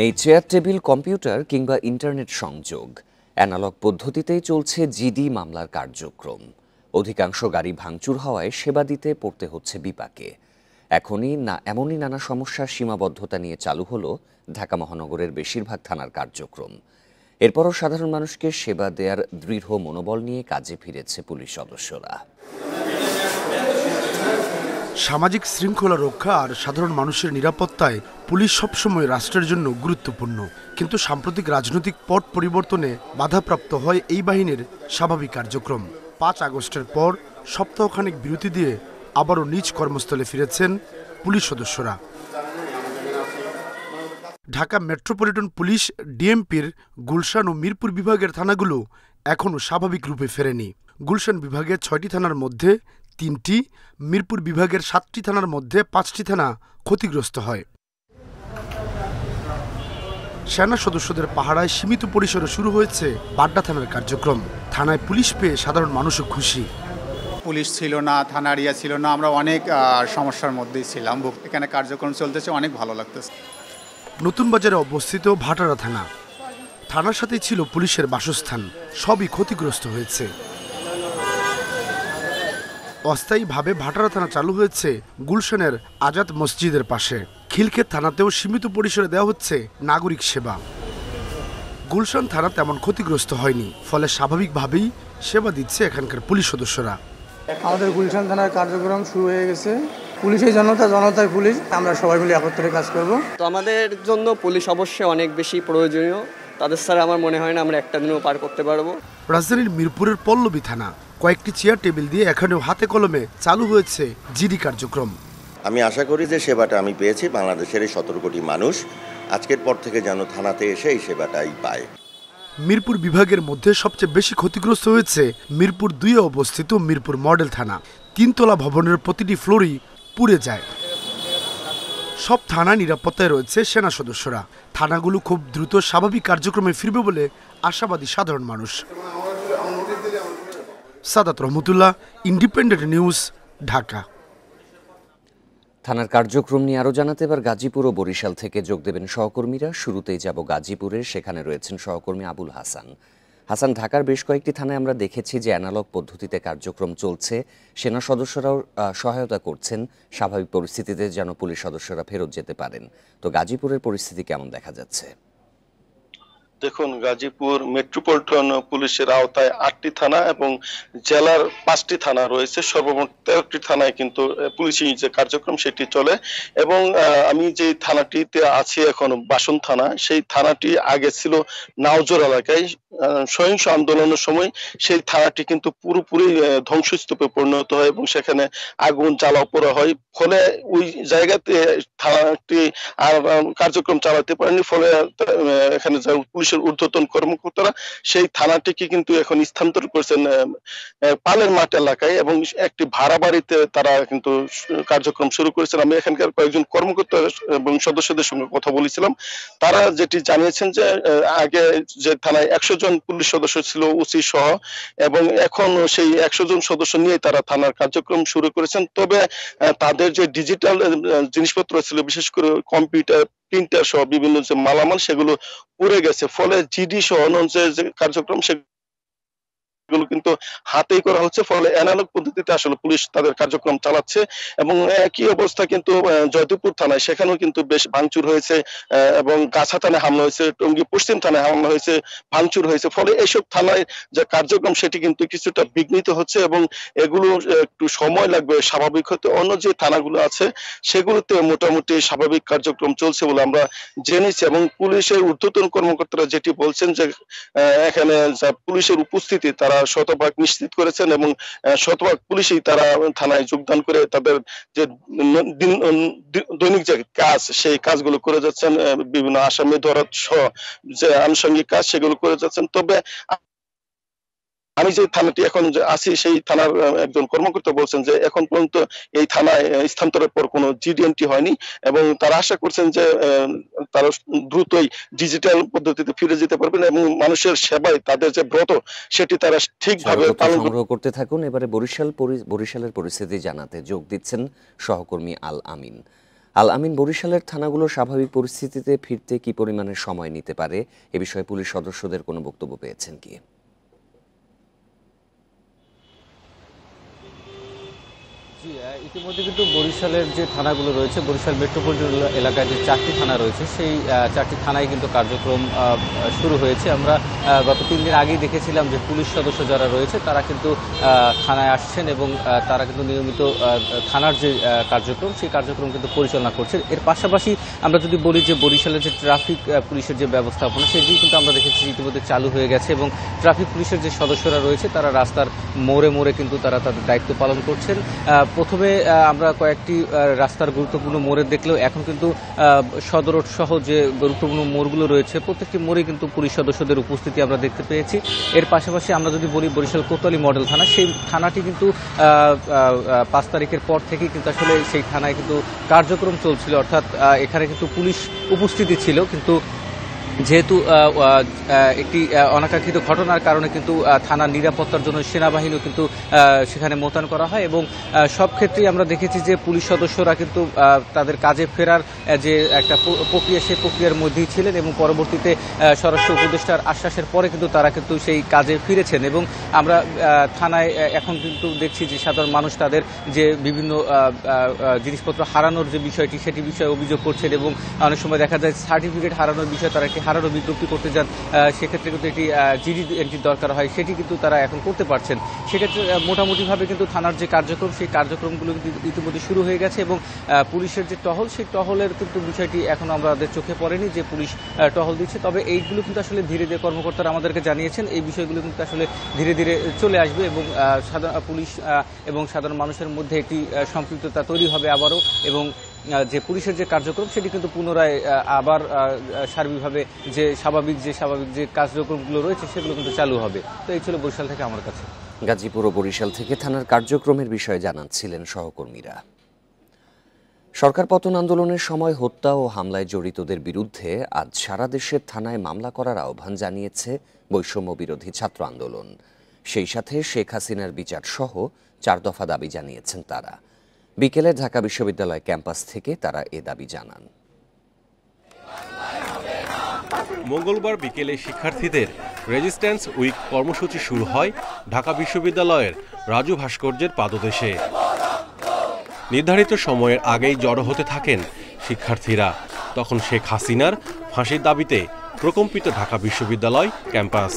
নেই chair table computer কিংবা internet সংযোগ, অ্যানালগ পদ্ধতিতেই চলছে জিডি মামলার কার্যক্রম। অধিকাংশ গাড়ি ভাঙচুর হওয়ায় সেবা দিতে পড়তে হচ্ছে বিপাকে। এমনই নানা সমস্যার সীমাবদ্ধতা নিয়ে চালু হলো ঢাকা মহানগরের বেশিরভাগ থানার কার্যক্রম। এরপরও সাধারণ মানুষকে সেবা দেওয়ার দৃঢ় মনোবল নিয়ে কাজে ফিরেছে পুলিশ সদস্যরা। সামাজিক শৃঙ্খলা রক্ষা আর সাধারণ মানুষের নিরাপত্তায় পুলিশ সবসময় রাষ্ট্রের জন্য গুরুত্বপূর্ণ। কিন্তু সাম্প্রতিক রাজনৈতিক পট পরিবর্তনে বাধাপ্রাপ্ত হয় এই বাহিনীর স্বাভাবিক কার্যক্রম। ৫ আগস্টের পর সপ্তাহখানেক বিরতি দিয়ে আবারও নিজ কর্মস্থলে ফিরেছেন পুলিশ সদস্যরা। ঢাকা মেট্রোপলিটন পুলিশ ডিএমপির গুলশান ও মিরপুর বিভাগের থানাগুলো এখনও স্বাভাবিক রূপে ফেরেনি। গুলশান বিভাগের ৬টি থানার মধ্যে ৩টি, মিরপুর বিভাগের ৭টি থানার মধ্যে ৫টি থানা ক্ষতিগ্রস্ত হয়। সেনা সদস্যদের পাহারায় সীমিত পরিসরে শুরু হয়েছে বাড্ডা থানার কার্যক্রম। থানায় পুলিশ পেয়ে সাধারণ মানুষও খুশি। পুলিশ ছিল না, থানা এরিয়া ছিল না, আমরা অনেক সমস্যার মধ্যেই ছিলাম। এখানে কার্যক্রম চলতেছে, অনেক ভালো লাগতেছে। নতুন বাজারে অবস্থিত ভাটারা থানা, থানার সাথেই ছিল পুলিশের বাসস্থান, সবই ক্ষতিগ্রস্ত হয়েছে। অস্থায়ীভাবে ভাটারা থানা চালু হয়েছে গুলশানের আজাদ মসজিদের পাশে। খিলক্ষেত থানাতেও সীমিত পরিসরে দেওয়া হচ্ছে নাগরিক সেবা। গুলশান থানা তেমন ক্ষতিগ্রস্ত হয়নি, ফলে স্বাভাবিকভাবেই সেবা দিচ্ছে এখানকার পুলিশ সদস্যরা। আমাদের গুলশান থানার কার্যক্রম শুরু হয়ে গেছে। পুলিশের জনতা, জনতায় পুলিশ, আমরা সবাই মিলে একত্রে কাজ করব। তো আমাদের জন্য পুলিশ অবশ্যই অনেক বেশি প্রয়োজনীয়। তাদের ছাড়া আমার মনে হয় না আমরা একটা দিনও পার করতে পারবো। রাজধানীর মিরপুরের পল্লবী থানা কয়েকটি চেয়ার টেবিল দিয়ে এখানেও হাতে কলমে চালু হয়েছে জিডি কার্যক্রম। আমি আশা করি যে সেবাটা আমি পেয়েছি, বাংলাদেশের এই ১৭ কোটি মানুষ আজকের পর থেকে যেন থানাতে এসে এই সেবাটাই পায়। মিরপুর বিভাগের মধ্যে সবচেয়ে বেশি ক্ষতিগ্রস্ত হয়েছে মিরপুর ২-এ অবস্থিত মিরপুর মডেল থানা। ৩তলা ভবনের প্রতিটি ফ্লোরই পুড়ে যায়। সব থানা নিরাপত্তায় রয়েছে সেনা সদস্যরা। থানাগুলো খুব দ্রুত স্বাভাবিক কার্যক্রমে ফিরবে বলে আশাবাদী সাধারণ মানুষ। সাদাত রহমতুল্লাহ, ইন্ডিপেন্ডেন্ট নিউজ, ঢাকা। থানার কার্যক্রম নিয়ে আরও জানাতে এবার গাজীপুর ও বরিশাল থেকে যোগ দেবেন সহকর্মীরা। শুরুতেই যাব গাজীপুরে, সেখানে রয়েছেন সহকর্মী আবুল হাসান। হাসান, ঢাকার বেশ কয়েকটি থানায় আমরা দেখেছি যে অ্যানালগ পদ্ধতিতে কার্যক্রম চলছে, সেনা সদস্যরাও সহায়তা করছেন স্বাভাবিক পরিস্থিতিতে যেন পুলিশ সদস্যরা ফেরত যেতে পারেন। তো গাজীপুরের পরিস্থিতি কেমন দেখা যাচ্ছে? দেখুন, গাজীপুর মেট্রোপলিটন পুলিশের আওতায় ৮টি থানা এবং জেলার ৫টি থানা রয়েছে। সর্বমোট ১৩টি থানায় কিন্তু পুলিশি যে কার্যক্রম সেটি চলে। এবং আমি যে থানাটিতে আছি এখন, বাসন থানা, সেই থানাটি আগে ছিল নাওজোর এলাকায়। সহিংস আন্দোলনের সময় সেই থানাটি কিন্তু পুরোপুরি ধ্বংসস্তূপে পরিণত হয় এবং সেখানে আগুন জ্বালাও পোড়া হয়। ফলে ওই জায়গাতে থানাটি আর কার্যক্রম চালাতে পারেনি। ফলে এখানে পুলিশের ঊর্ধ্বতন কর্মকর্তারা সেই থানাটিকে কিন্তু এখন স্থানান্তর করেছেন পালের মাঠ এলাকায় এবং একটি ভাড়া বাড়িতে তারা কিন্তু কার্যক্রম শুরু করেছেন। আমি এখানকার কয়েকজন কর্মকর্তা এবং সদস্যদের সঙ্গে কথা বলেছিলাম। তারা যেটি জানিয়েছেন যে আগে যে থানায় ১০০ জন পুলিশ সদস্য ছিল, ওসি সহ, এবং এখন সেই ১০০ জন সদস্য নিয়ে তারা থানার কার্যক্রম শুরু করেছেন। তবে তাদের যে ডিজিটাল জিনিসপত্র ছিল, বিশেষ করে কম্পিউটার, প্রিন্টার সহ বিভিন্ন যে মালামাল, সেগুলো পুড়ে গেছে। ফলে জিডি সহ যে কার্যক্রম সেগুলো কিন্তু হাতেই করা হচ্ছে। ফলে অ্যানালগ পদ্ধতিতে আসলে পুলিশ তাদের কার্যক্রম চালাচ্ছে। এবং একই অবস্থা কিন্তু জয়দেবপুর থানায়, সেখানেও কিন্তু বেশ ভাঙচুর হয়েছে এবং গাছা থানায় হামলা হয়েছে, টঙ্গী পশ্চিম থানায় হামলা হয়েছে, ভাঙচুর হয়েছে। ফলে এইসব থানায় যে কার্যক্রম সেটি কিন্তু কিছুটা বিঘ্নিত হচ্ছে এবং এগুলো একটু সময় লাগবে স্বাভাবিক হতে। অন্য যে থানাগুলো আছে সেগুলোতে মোটামুটি স্বাভাবিক কার্যক্রম চলছে বলে আমরা জেনেছি। এবং পুলিশের ঊর্ধ্বতন কর্মকর্তারা যেটি বলছেন যে এখানে পুলিশের উপস্থিতি তারা শতভাগ নিশ্চিত করেছেন এবং শতভাগ পুলিশই তারা থানায় যোগদান করে তাদের যে দৈনিক যে কাজ, সেই কাজগুলো করে যাচ্ছেন। বিভিন্ন আসামি ধরা সহ যে আনুষঙ্গিক কাজ সেগুলো করে যাচ্ছেন। তবে আমি যে থানাটি এখন আছি, সেই থানার একজন কর্মকর্তা বলছেন যে এখন পর্যন্ত এই থানায় স্থানান্তরের পর কোনো জিডি এন্ট্রি হয়নি এবং তারা আশা করছেন যে তারা দ্রুতই ডিজিটাল পদ্ধতিতে ফিরে যেতে পারবেন এবং মানুষের সেবায় তাদের যে ব্রত সেটি তারা ঠিকভাবে পালন করতে থাকুন। এবারে বরিশালের পরিস্থিতি জানাতে যোগ দিচ্ছেন সহকর্মী আল আমিন। আল আমিন বরিশালের থানাগুলো স্বাভাবিক পরিস্থিতিতে ফিরতে কি পরিমাণের সময় নিতে পারে এ বিষয়ে পুলিশ সদস্যদের কোনো বক্তব্য পেয়েছেন কি? ইতিমধ্যে কিন্তু বরিশালের যে থানাগুলো রয়েছে, বরিশাল মেট্রোপলিটন এলাকায় যে 4টি থানা রয়েছে, সেই 4টি থানায় কিন্তু কার্যক্রম শুরু হয়েছে। আমরা গত 3 দিন আগেই দেখেছিলাম যে পুলিশ সদস্য যারা রয়েছে তারা কিন্তু থানায় আসছেন এবং তারা কিন্তু নিয়মিত থানার যে কার্যক্রম সেই কার্যক্রম কিন্তু পরিচালনা করছেন। এর পাশাপাশি আমরা যদি বলি যে বরিশালের যে ট্রাফিক পুলিশের যে ব্যবস্থাপনা সেটি কিন্তু আমরা দেখেছি ইতিমধ্যে চালু হয়ে গেছে এবং ট্রাফিক পুলিশের যে সদস্যরা রয়েছে তারা রাস্তার মোড়ে মোড়ে কিন্তু তারা তাদের দায়িত্ব পালন করছেন। প্রথমে আমরা কয়েকটি রাস্তার গুরুত্বপূর্ণ মোড়ে দেখলেও এখন কিন্তু সদর রোড সহ যে গুরুত্বপূর্ণ মোড়গুলো রয়েছে প্রত্যেকটি মোড়ে কিন্তু পুলিশ সদস্যদের উপস্থিতি আমরা দেখতে পেয়েছি। এর পাশাপাশি আমরা যদি বলি বরিশাল কোতোয়ালি মডেল থানা, সেই থানাটি কিন্তু 5 তারিখের পর থেকেই কিন্তু আসলে সেই থানায় কিন্তু কার্যক্রম চলছিল, অর্থাৎ এখানে কিন্তু পুলিশ উপস্থিতি ছিল, কিন্তু যেহেতু একটি অনাকাঙ্ক্ষিত ঘটনার কারণে কিন্তু থানার নিরাপত্তার জন্য সেনাবাহিনীও কিন্তু সেখানে মোতায়েন করা হয় এবং সব ক্ষেত্রেই আমরা দেখেছি যে পুলিশ সদস্যরা কিন্তু তাদের কাজে ফেরার যে একটা প্রক্রিয়া সেই প্রক্রিয়ার মধ্যেই ছিলেন এবং পরবর্তীতে স্বরাষ্ট্র উপদেষ্টার আশ্বাসের পরে কিন্তু তারা কিন্তু সেই কাজে ফিরেছেন এবং আমরা থানায় এখন কিন্তু দেখছি যে সাধারণ মানুষ তাদের যে বিভিন্ন জিনিসপত্র হারানোর যে বিষয়টি সেটি বিষয়ে অভিযোগ করছেন এবং অনেক সময় দেখা যায় সার্টিফিকেট হারানোর বিষয়ে তারা একটি হারানো বিজ্ঞপ্তি করতে যান, সেক্ষেত্রে কিন্তু একটি জিডি এন্ট্রির দরকার হয়, সেটি কিন্তু তারা এখন করতে পারছেন। সেক্ষেত্রে মোটামুটিভাবে কিন্তু থানার যে কার্যক্রম সেই কার্যক্রমগুলো কিন্তু ইতিমধ্যে শুরু হয়ে গেছে এবং পুলিশের যে টহল সেই টহলের কিন্তু বিষয়টি এখন আমাদের চোখে পড়েনি যে পুলিশ টহল দিচ্ছে, তবে এইগুলো কিন্তু আসলে ধীরে ধীরে কর্মকর্তারা আমাদেরকে জানিয়েছেন এই বিষয়গুলো কিন্তু আসলে ধীরে ধীরে চলে আসবে এবং পুলিশ এবং সাধারণ মানুষের মধ্যে একটি সম্পৃক্ততা তৈরি হবে আবারও এবং যে পুলিশের যে কার্যক্রম সেটি কিন্তু পুনরায় আবার সার্বিকভাবে যে স্বাভাবিক যে কার্যক্রমগুলো রয়েছে সেগুলো কিন্তু চালু হবে। তো এই ছিল বরিশাল থেকে আমার কাছে। গাজীপুর ও বরিশাল থেকে থানার কার্যক্রমের বিষয়ে জানাচ্ছিলেন সহকর্মীরা। সরকার পতন আন্দোলনের সময় হত্যা ও হামলায় জড়িতদের বিরুদ্ধে আজ সারা দেশের থানায় মামলা করার আহ্বান জানিয়েছে বৈষম্য বিরোধী ছাত্র আন্দোলন। সেই সাথে শেখ হাসিনার বিচার সহ 4 দফা দাবি জানিয়েছেন তারা। বিকেলে ঢাকা বিশ্ববিদ্যালয় ক্যাম্পাস থেকে তারা এ দাবি জানান। মঙ্গলবার বিকেলে শিক্ষার্থীদের রেজিস্ট্যান্স উইক কর্মসূচি শুরু হয় ঢাকা বিশ্ববিদ্যালয়ের রাজু ভাস্কর্যের পাদদেশে। নির্ধারিত সময়ের আগেই জড়ো হতে থাকেন শিক্ষার্থীরা। তখন শেখ হাসিনার ফাঁসির দাবিতে প্রকম্পিত ঢাকা বিশ্ববিদ্যালয় ক্যাম্পাস।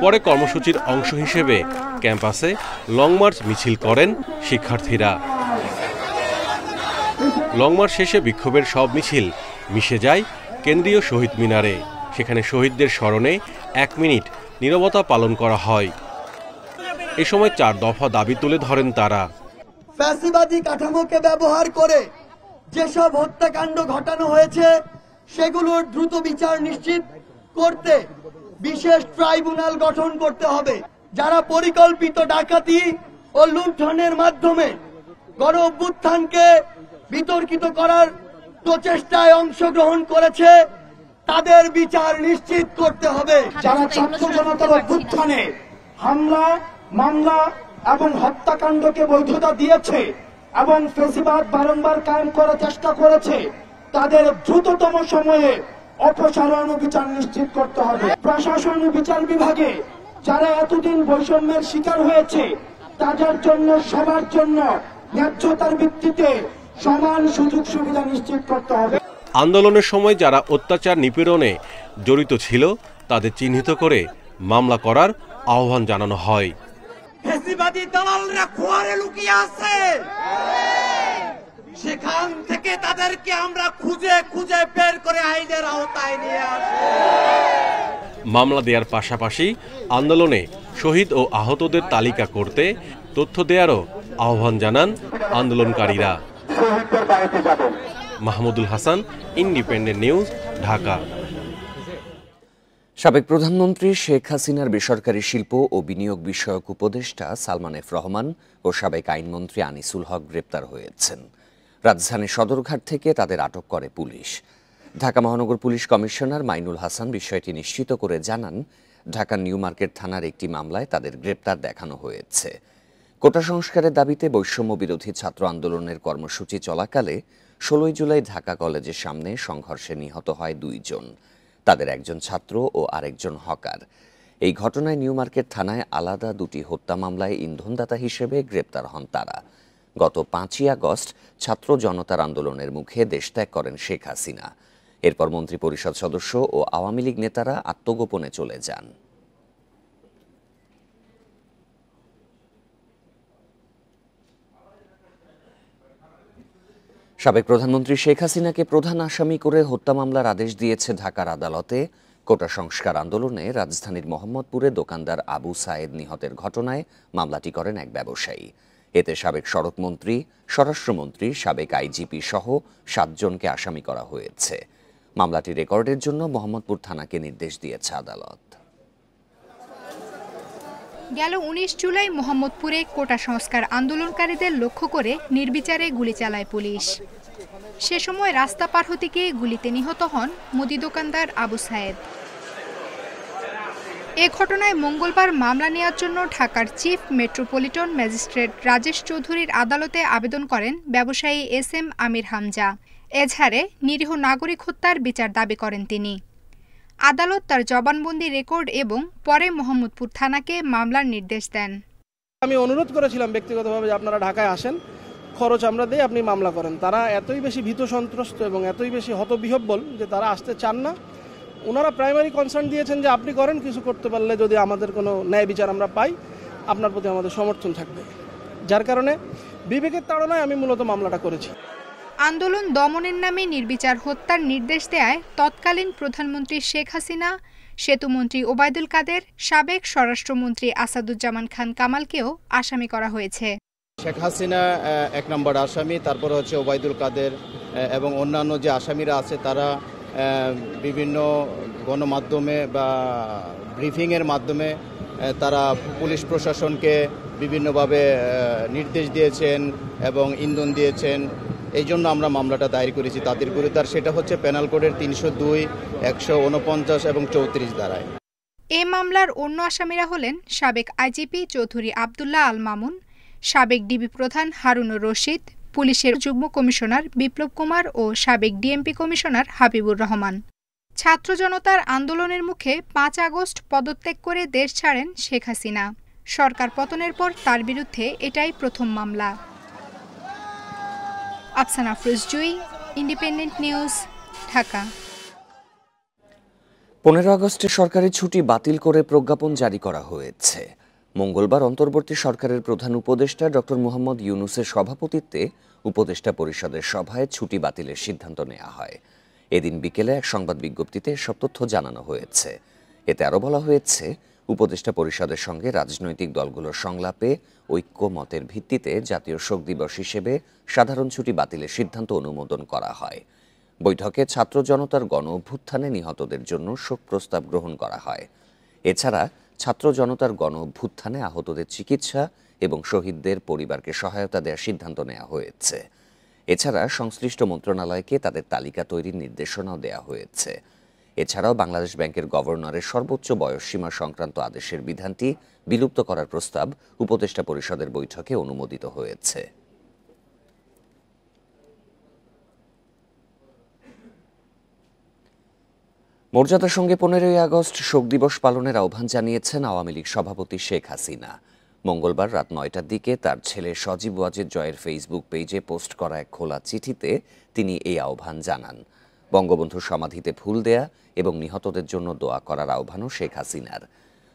পরে কর্মসূচির অংশ হিসেবে ক্যাম্পাসে লং মার্চ মিছিল করেন শিক্ষার্থীরা। লং মার্চ শেষে বিক্ষোভের সব মিছিল মিশে যায় কেন্দ্রীয় শহীদ মিনারে। সেখানে শহীদদের স্মরণে 1 মিনিট নীরবতা পালন করা হয়। এ সময় 4 দফা দাবি তুলে ধরেন তারা। ফ্যাসিবাদী কাঠামোকে ব্যবহার করে যেসব হত্যাকাণ্ড ঘটানো হয়েছে সেগুলোর দ্রুত বিচার নিশ্চিত করতে বিশেষ ট্রাইব্যুনাল গঠন করতে হবে। যারা পরিকল্পিত ডাকাতি ও লুণ্ঠনের মাধ্যমে গণ অভ্যুত্থানকে বিতর্কিত করার প্রচেষ্টায় অংশগ্রহণ করেছে তাদের বিচার নিশ্চিত করতে হবে। যারা ছাত্র জনতার অভ্যুত্থানে হামলা, মামলা এবং হত্যাকাণ্ডকে বৈধতা দিয়েছে এবং ফ্যাসিবাদ বারংবার কায়েম করার চেষ্টা করেছে তাদের দ্রুততম সময়ে অপসারণ ও বিচার নিশ্চিত করতে হবে। প্রশাসন ও বিচার বিভাগে যারা এতদিন বৈষম্যের শিকার হয়েছে তাদের জন্য সবার জন্য ন্যায্যতার ভিত্তিতে সমান সুযোগ সুবিধা নিশ্চিত করতে হবে। আন্দোলনের সময় যারা অত্যাচার নিপীড়নে জড়িত ছিল তাদের চিহ্নিত করে মামলা করার আহ্বান জানানো হয়। ফ্যাসিবাদী দালালরা খোয়ারে লুকিয়ে আছে, সেখান থেকে তাদেরকে আমরা খুঁজে খুঁজে বের করে আইনের আওতায় নিয়ে আসব। মামলা দেওয়ার পাশাপাশি আন্দোলনে শহীদ ও আহতদের তালিকা করতে তথ্য দেওয়ারও আহ্বান জানান আন্দোলনকারীরা। Mahmudul Hasan, independent news, Dhaka. সাবেক প্রধানমন্ত্রী শেখ হাসিনার বেসরকারি শিল্প ও বিনিয়োগ বিষয়ক উপদেষ্টা সালমান এফ রহমান ও সাবেক আইনমন্ত্রী আনিসুল হক গ্রেপ্তার হয়েছেন। রাজধানীর সদরঘাট থেকে তাদের আটক করে পুলিশ। ঢাকা মহানগর পুলিশ কমিশনার মাইনুল হাসান বিষয়টি নিশ্চিত করে জানান, ঢাকার নিউ মার্কেট থানার একটি মামলায় তাদের গ্রেপ্তার দেখানো হয়েছে। কোটা সংস্কারের দাবিতে বৈষম্য বিরোধী ছাত্র আন্দোলনের কর্মসূচি চলাকালে 16 জুলাই ঢাকা কলেজের সামনে সংঘর্ষে নিহত হয় 2 জন। তাদের একজন ছাত্র ও আরেকজন হকার। এই ঘটনায় নিউ মার্কেট থানায় আলাদা 2টি হত্যা মামলায় ইন্ধনদাতা হিসেবে গ্রেপ্তার হন তারা। গত 5ই আগস্ট ছাত্র জনতার আন্দোলনের মুখে দেশত্যাগ করেন শেখ হাসিনা। এরপর মন্ত্রিপরিষদ সদস্য ও আওয়ামী লীগ নেতারা আত্মগোপনে চলে যান। সাবেক প্রধানমন্ত্রী শেখ হাসিনাকে প্রধান আসামি করে হত্যা মামলার আদেশ দিয়েছে ঢাকার আদালতে। কোটা সংস্কার আন্দোলনে রাজধানীর মোহাম্মদপুরে দোকানদার আবু সায়েদ নিহতের ঘটনায় মামলাটি করেন এক ব্যবসায়ী। এতে সাবেক সড়কমন্ত্রী, স্বরাষ্ট্রমন্ত্রী, সাবেক আইজিপি সহ 7 জনকে আসামি করা হয়েছে। মামলাটি রেকর্ডের জন্য মোহাম্মদপুর থানাকে নির্দেশ দিয়েছে আদালত। গেল 19 জুলাই মোহাম্মদপুরে কোটা সংস্কার আন্দোলনকারীদের লক্ষ্য করে নির্বিচারে গুলি চালায় পুলিশ। সে সময় রাস্তা পার হতে গিয়ে গুলিতে নিহত হন মুদি দোকানদার আবু সায়েদ। এ ঘটনায় মঙ্গলবার মামলা নেওয়ার জন্য ঢাকার চিফ মেট্রোপলিটন ম্যাজিস্ট্রেট রাজেশ চৌধুরীর আদালতে আবেদন করেন ব্যবসায়ী SM আমির হামজা। এছাড়া নিরীহ নাগরিক হত্যার বিচার দাবি করেন তিনি। আদালত তার জবানবন্দি রেকর্ড এবং পরে মোহাম্মদপুর থানাকে মামলার নির্দেশ দেন। আমি অনুরোধ করেছিলাম ব্যক্তিগতভাবে যে আপনারা ঢাকায় আসেন, খরচ আমরা দেই, আপনি মামলা করেন। তারা এতই বেশি ভীত সন্ত্রস্ত এবং এতই বেশি হতবিহ্বল যে তারা আসতে চান না। ওনারা প্রাইমারি কনসার্ন দিয়েছেন যে আপনি করেন, কিছু করতে পারলে যদি আমাদের কোনো ন্যায় বিচার আমরা পাই আপনার প্রতি আমাদের সমর্থন থাকবে। যার কারণে বিবেকের তাড়নায় আমি মূলত মামলাটা করেছি। আন্দোলন দমনের নামে নির্বিচার হত্যার নির্দেশ দেয় তৎকালীন প্রধানমন্ত্রী শেখ হাসিনা, সেতুমন্ত্রী ওবায়দুল কাদের, সাবেক স্বরাষ্ট্রমন্ত্রী আসাদুজ্জামান খান কামালকেও আসামি করা হয়েছে। শেখ হাসিনা 1 নম্বর আসামি, তারপর হচ্ছে ওবায়দুল কাদের এবং অন্যান্য যে আসামিরা আছে তারা বিভিন্ন গণমাধ্যমে বা ব্রিফিংয়ের মাধ্যমে তারা পুলিশ প্রশাসনকে বিভিন্নভাবে নির্দেশ দিয়েছেন এবং ইন্ধন দিয়েছেন। এই জন্য আমরা মামলাটা দায়ের করেছি তাদের বিরুদ্ধে। আর সেটা হচ্ছে পেনাল কোডের 302, 149 এবং 34 ধারায়। এ মামলার অন্য আসামিরা হলেন সাবেক আইজিপি চৌধুরী আবদুল্লাহ আল মামুন, সাবেক ডিবি প্রধান হারুনুর রশিদ, পুলিশের যুগ্ম কমিশনার বিপ্লব কুমার ও সাবেক ডিএমপি কমিশনার হাবিবুর রহমান। ছাত্র জনতার আন্দোলনের মুখে 5 আগস্ট পদত্যাগ করে দেশ ছাড়েন শেখ হাসিনা। সরকার পতনের পর তার বিরুদ্ধে এটাই প্রথম মামলা। আফসানা আফরোজ জুই, ইন্ডিপেন্ডেন্ট নিউজ, ঢাকা। 15 আগস্টে সরকারি ছুটি বাতিল করে প্রজ্ঞাপন জারি করা হয়েছে। মঙ্গলবার অন্তর্বর্তী সরকারের প্রধান উপদেষ্টা ডক্টর মোহাম্মদ ইউনূসের সভাপতিত্বে উপদেষ্টা পরিষদের সভায় ছুটি বাতিলের সিদ্ধান্ত নেওয়া হয়। এদিন বিকেলে এক সংবাদ বিজ্ঞপ্তিতে এসব তথ্য জানানো হয়েছে। এতে আরও বলা হয়েছে, উপদেষ্টা পরিষদের সঙ্গে রাজনৈতিক দলগুলোর সংলাপে ঐক্যমতের ভিত্তিতে জাতীয় শোক দিবস হিসেবে সাধারণ ছুটি বাতিলের সিদ্ধান্ত অনুমোদন করা হয়। বৈঠকে ছাত্র জনতার গণ অভ্যুত্থানে নিহতদের জন্য শোক প্রস্তাব গ্রহণ করা হয়। এছাড়া ছাত্র জনতার গণ অভ্যুত্থানে আহতদের চিকিৎসা এবং শহীদদের পরিবারকে সহায়তা দেওয়ার সিদ্ধান্ত নেওয়া হয়েছে। এছাড়া সংশ্লিষ্ট মন্ত্রণালয়কে তাদের তালিকা তৈরির নির্দেশনাও দেওয়া হয়েছে। এছাড়াও বাংলাদেশ ব্যাংকের গভর্নরের সর্বোচ্চ বয়সসীমা সংক্রান্ত আদেশের বিধানটি বিলুপ্ত করার প্রস্তাব উপদেষ্টা পরিষদের বৈঠকে অনুমোদিত হয়েছে। মর্যাদার সঙ্গে 15ই আগস্ট শোক দিবস পালনের আহ্বান জানিয়েছেন আওয়ামী লীগ সভাপতি শেখ হাসিনা। মঙ্গলবার রাত 9টার দিকে তার ছেলে সজীব ওয়াজেদ জয়ের ফেসবুক পেজে পোস্ট করা এক খোলা চিঠিতে তিনি এই আহ্বান জানান। বঙ্গবন্ধুর সমাধিতে ফুল দেয়া এবং নিহতদের জন্য দোয়া করার আহ্বানও শেখ হাসিনার।